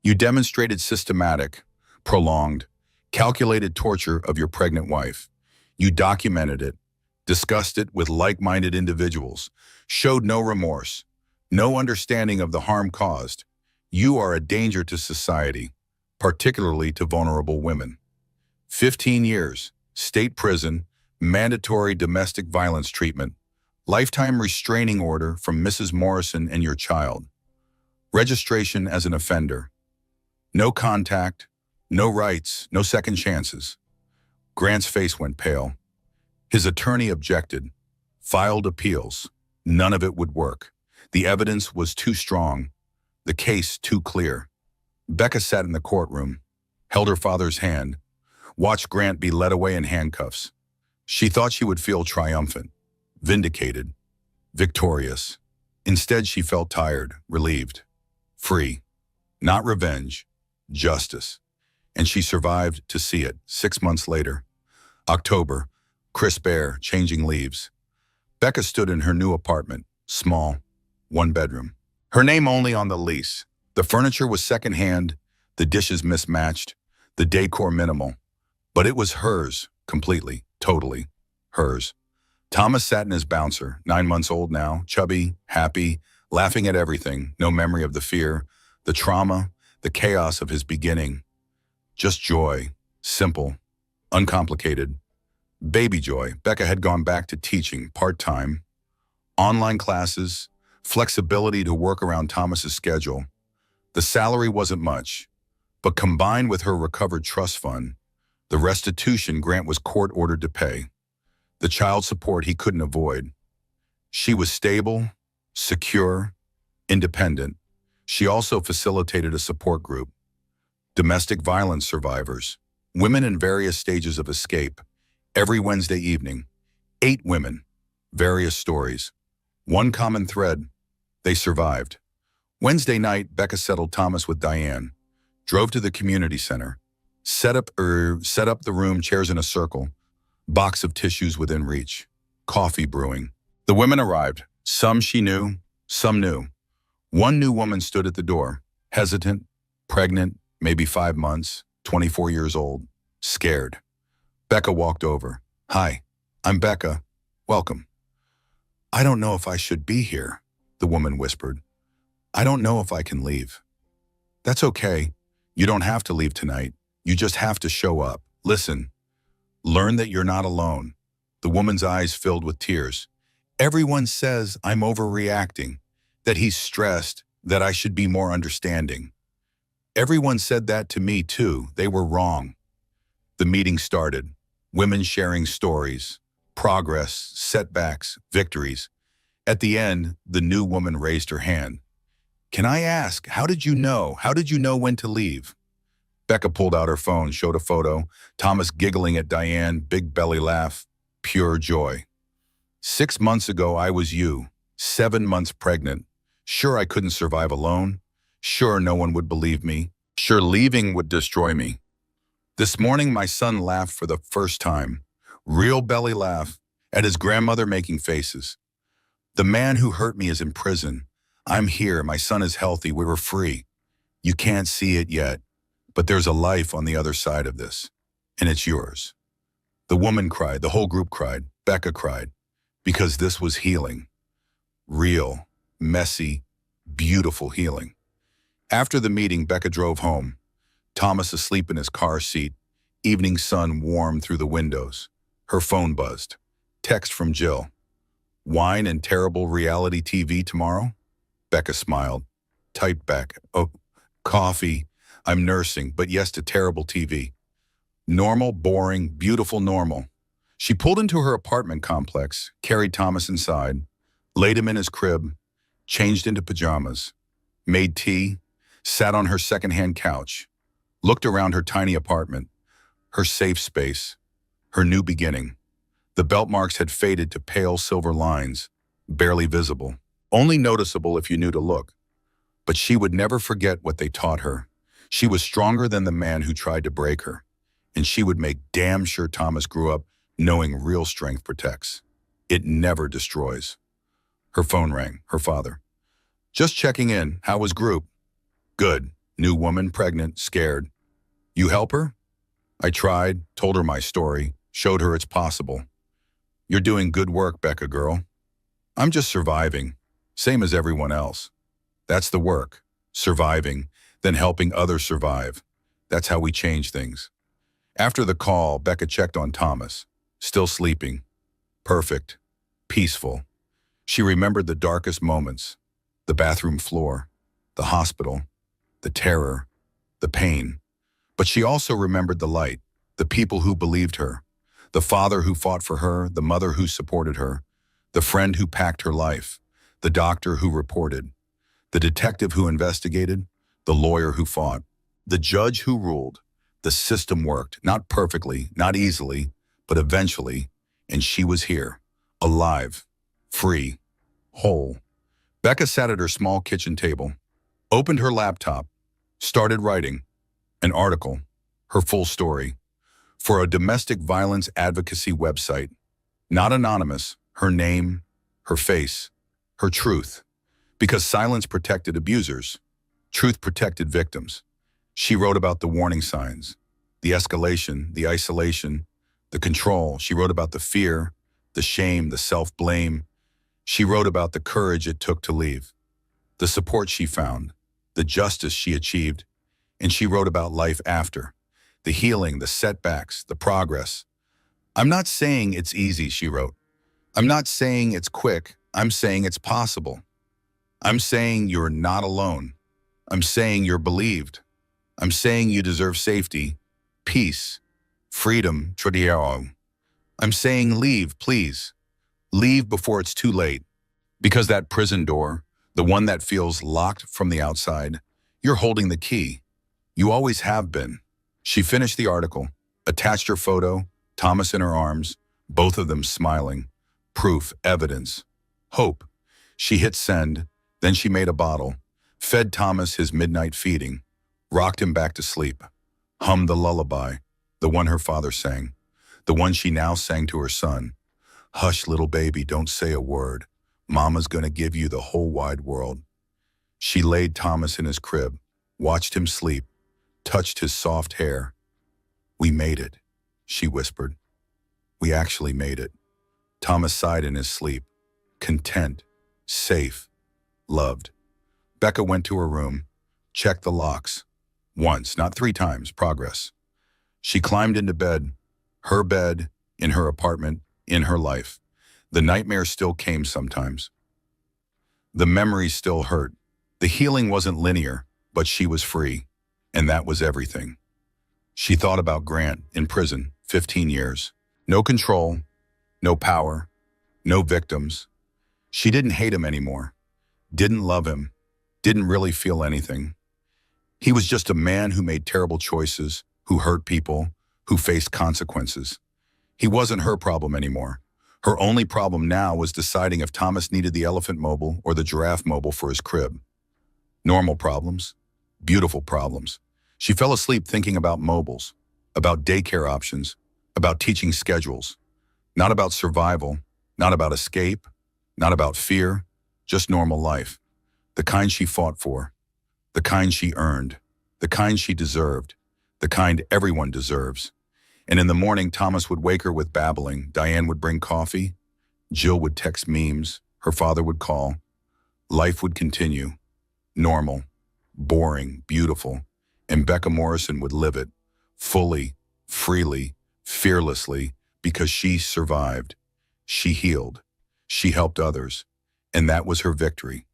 A: you demonstrated systematic, prolonged, calculated torture of your pregnant wife. You documented it, discussed it with like-minded individuals, showed no remorse, no understanding of the harm caused. You are a danger to society, particularly to vulnerable women. 15 years, state prison, mandatory domestic violence treatment, lifetime restraining order from Mrs. Morrison and your child. Registration as an offender. No contact, no rights, no second chances. Grant's face went pale. His attorney objected, filed appeals. None of it would work. The evidence was too strong, the case too clear. Becca sat in the courtroom, held her father's hand, watched Grant be led away in handcuffs. She thought she would feel triumphant, vindicated, victorious. Instead, she felt tired, relieved, free. Not revenge, justice. And she survived to see it 6 months later. October, crisp air, changing leaves. Becca stood in her new apartment, small, 1 bedroom. Her name only on the lease. The furniture was secondhand, the dishes mismatched, the decor minimal. But it was hers, completely, totally, hers. Thomas sat in his bouncer, 9 months old now, chubby, happy, laughing at everything, no memory of the fear, the trauma, the chaos of his beginning. Just joy, simple, uncomplicated. Baby joy. Becca had gone back to teaching part-time, online classes, flexibility to work around Thomas's schedule. The salary wasn't much, but combined with her recovered trust fund, the restitution Grant was court-ordered to pay, the child support he couldn't avoid. She was stable, secure, independent. She also facilitated a support group. Domestic violence survivors, women in various stages of escape, every Wednesday evening, 8 women, various stories. One common thread, they survived. Wednesday night, Becca settled Thomas with Diane, drove to the community center, set up the room, chairs in a circle, box of tissues within reach, coffee brewing. The women arrived. Some she knew, some new. One new woman stood at the door, hesitant, pregnant, maybe 5 months, 24 years old, scared. Becca walked over. "Hi, I'm Becca. Welcome." "I don't know if I should be here," the woman whispered. "I don't know if I can leave." "That's okay. You don't have to leave tonight. You just have to show up. Listen, learn that you're not alone." The woman's eyes filled with tears. "Everyone says I'm overreacting, that he's stressed, that I should be more understanding. Everyone said that to me too. They were wrong." The meeting started. Women sharing stories, progress, setbacks, victories. At the end, the new woman raised her hand. "Can I ask, how did you know? How did you know when to leave?" Becca pulled out her phone, showed a photo. Thomas giggling at Diane, big belly laugh, pure joy. "6 months ago, I was you, 7 months pregnant. Sure, I couldn't survive alone. Sure, no one would believe me. Sure, leaving would destroy me. This morning, my son laughed for the first time. Real belly laugh, at his grandmother making faces. The man who hurt me is in prison. I'm here, my son is healthy, we were free. You can't see it yet, but there's a life on the other side of this, and it's yours." The woman cried, the whole group cried, Becca cried, because this was healing. Real, messy, beautiful healing. After the meeting, Becca drove home. Thomas asleep in his car seat, evening sun warm through the windows. Her phone buzzed. Text from Jill. "Wine and terrible reality TV tomorrow?" Becca smiled. Typed back, "Oh, coffee. I'm nursing, but yes to terrible TV. Normal, boring, beautiful normal." She pulled into her apartment complex, carried Thomas inside, laid him in his crib, changed into pajamas, made tea, sat on her secondhand couch, looked around her tiny apartment, her safe space, her new beginning. The belt marks had faded to pale silver lines, barely visible, only noticeable if you knew to look. But she would never forget what they taught her. She was stronger than the man who tried to break her, and she would make damn sure Thomas grew up knowing real strength protects. It never destroys. Her phone rang, her father. "Just checking in, how was group?" "Good. New woman, pregnant, scared." "You help her?" "I tried, told her my story, showed her it's possible." "You're doing good work, Becca girl." "I'm just surviving, same as everyone else." That's the work, surviving, then helping others survive. That's how we change things. After the call, Becca checked on Thomas, still sleeping. Perfect, peaceful. She remembered the darkest moments, the bathroom floor, the hospital, the terror, the pain. But she also remembered the light, the people who believed her, the father who fought for her, the mother who supported her, the friend who packed her life, the doctor who reported, the detective who investigated, the lawyer who fought, the judge who ruled. The system worked, not perfectly, not easily, but eventually, and she was here, alive, free, whole. Becca sat at her small kitchen table, opened her laptop, started writing an article, her full story, for a domestic violence advocacy website. Not anonymous, her name, her face, her truth. Because silence protected abusers, truth protected victims. She wrote about the warning signs, the escalation, the isolation, the control. She wrote about the fear, the shame, the self-blame. She wrote about the courage it took to leave, the support she found, the justice she achieved, and she wrote about life after, the healing, the setbacks, the progress. "I'm not saying it's easy," she wrote. "I'm not saying it's quick. I'm saying it's possible. I'm saying you're not alone. I'm saying you're believed. I'm saying you deserve safety, peace, freedom, tradiao. I'm saying leave, please. Leave before it's too late. Because that prison door, the one that feels locked from the outside, you're holding the key. You always have been." She finished the article, attached her photo, Thomas in her arms, both of them smiling. Proof, evidence, hope. She hit send, then she made a bottle, fed Thomas his midnight feeding, rocked him back to sleep, hummed the lullaby, the one her father sang, the one she now sang to her son. Hush, little baby, don't say a word. Mama's gonna give you the whole wide world. She laid Thomas in his crib, watched him sleep, touched his soft hair. We made it, she whispered. We actually made it. Thomas sighed in his sleep, content, safe, loved. Becca went to her room, checked the locks. Once, not 3 times, progress. She climbed into bed, her bed, in her apartment, in her life. The nightmare still came sometimes. The memories still hurt. The healing wasn't linear, but she was free, and that was everything. She thought about Grant in prison, 15 years. No control, no power, no victims. She didn't hate him anymore, didn't love him, didn't really feel anything. He was just a man who made terrible choices, who hurt people, who faced consequences. He wasn't her problem anymore. Her only problem now was deciding if Thomas needed the elephant mobile or the giraffe mobile for his crib. Normal problems, beautiful problems. She fell asleep thinking about mobiles, about daycare options, about teaching schedules. Not about survival, not about escape, not about fear, just normal life. The kind she fought for, the kind she earned, the kind she deserved, the kind everyone deserves. And in the morning, Thomas would wake her with babbling. Diane would bring coffee. Jill would text memes. Her father would call. Life would continue. Normal, boring, beautiful. And Becca Morrison would live it, fully, freely, fearlessly, because she survived. She healed. She helped others. And that was her victory,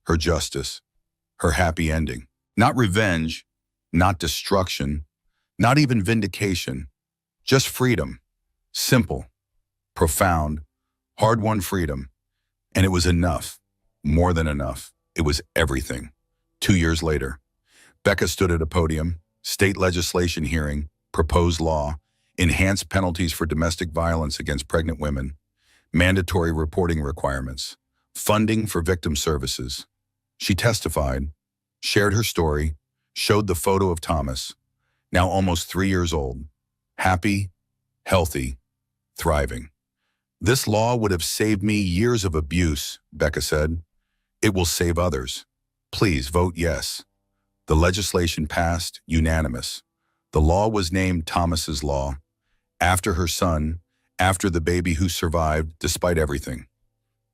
A: her justice, her happy ending. Not revenge, not destruction, not even vindication, just freedom. Simple, profound, hard-won freedom. And it was enough, more than enough. It was everything. 2 years later, Becca stood at a podium, state legislation hearing, proposed law, enhanced penalties for domestic violence against pregnant women, mandatory reporting requirements, funding for victim services. She testified, shared her story, showed the photo of Thomas, now almost 3 years old, happy, healthy, thriving. This law would have saved me years of abuse, Becca said. It will save others. Please vote yes. The legislation passed, unanimous. The law was named Thomas's Law, after her son, after the baby who survived despite everything.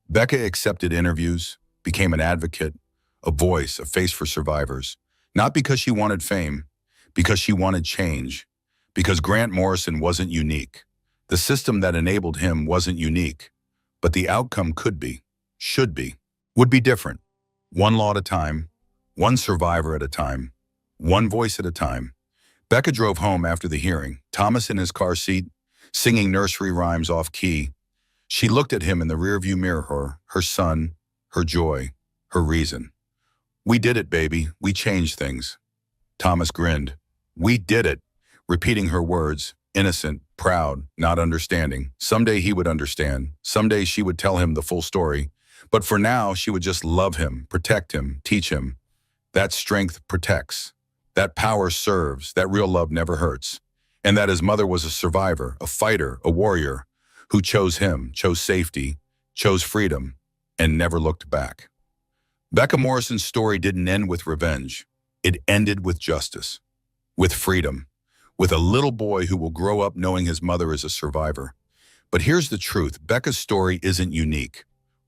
A: Becca accepted interviews, became an advocate, a voice, a face for survivors, not because she wanted fame, because she wanted change, because Grant Morrison wasn't unique. The system that enabled him wasn't unique, but the outcome could be, should be, would be different. One law at a time, one survivor at a time, one voice at a time. Becca drove home after the hearing, Thomas in his car seat, singing nursery rhymes off key. She looked at him in the rearview mirror, her son, her joy, her reason. We did it, baby. We changed things. Thomas grinned. We did it, repeating her words, innocent, proud, not understanding. Someday he would understand. Someday she would tell him the full story. But for now, she would just love him, protect him, teach him. That strength protects. That power serves. That real love never hurts. And that his mother was a survivor, a fighter, a warrior, who chose him, chose safety, chose freedom, and never looked back. Becca Morrison's story didn't end with revenge. It ended with justice, with freedom, with a little boy who will grow up knowing his mother is a survivor. But here's the truth. Becca's story isn't unique.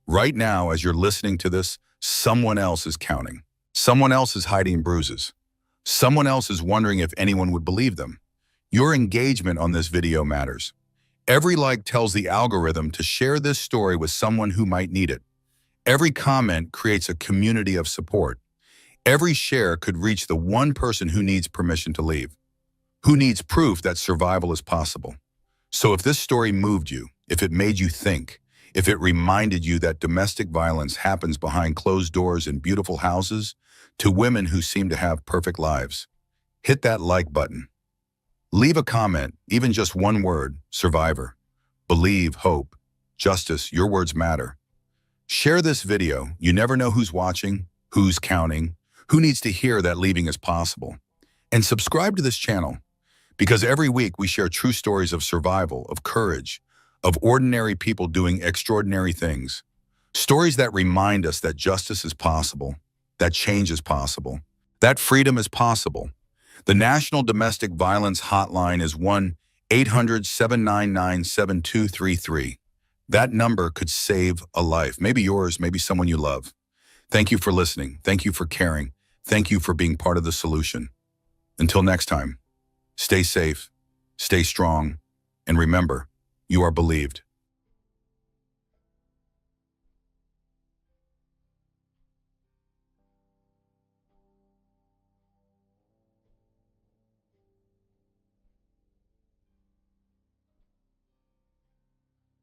A: Right now, as you're listening to this, someone else is counting. Someone else is hiding bruises. Someone else is wondering if anyone would believe them. Your engagement on this video matters. Every like tells the algorithm to share this story with someone who might need it. Every comment creates a community of support. Every share could reach the one person who needs permission to leave, who needs proof that survival is possible. So if this story moved you, if it made you think, if it reminded you that domestic violence happens behind closed doors in beautiful houses to women who seem to have perfect lives, hit that like button. Leave a comment, even just one word, survivor. believe, hope, justice, your words matter. Share this video. You never know who's watching, who's counting, who needs to hear that leaving is possible. And subscribe to this channel, because every week we share true stories of survival, of courage, of ordinary people doing extraordinary things. Stories that remind us that justice is possible, that change is possible, that freedom is possible. The National Domestic Violence Hotline is 1-800-799-7233. That number could save a life, maybe yours, maybe someone you love. Thank you for listening. Thank you for caring. Thank you for being part of the solution. Until next time, stay safe, stay strong, and remember, you are believed.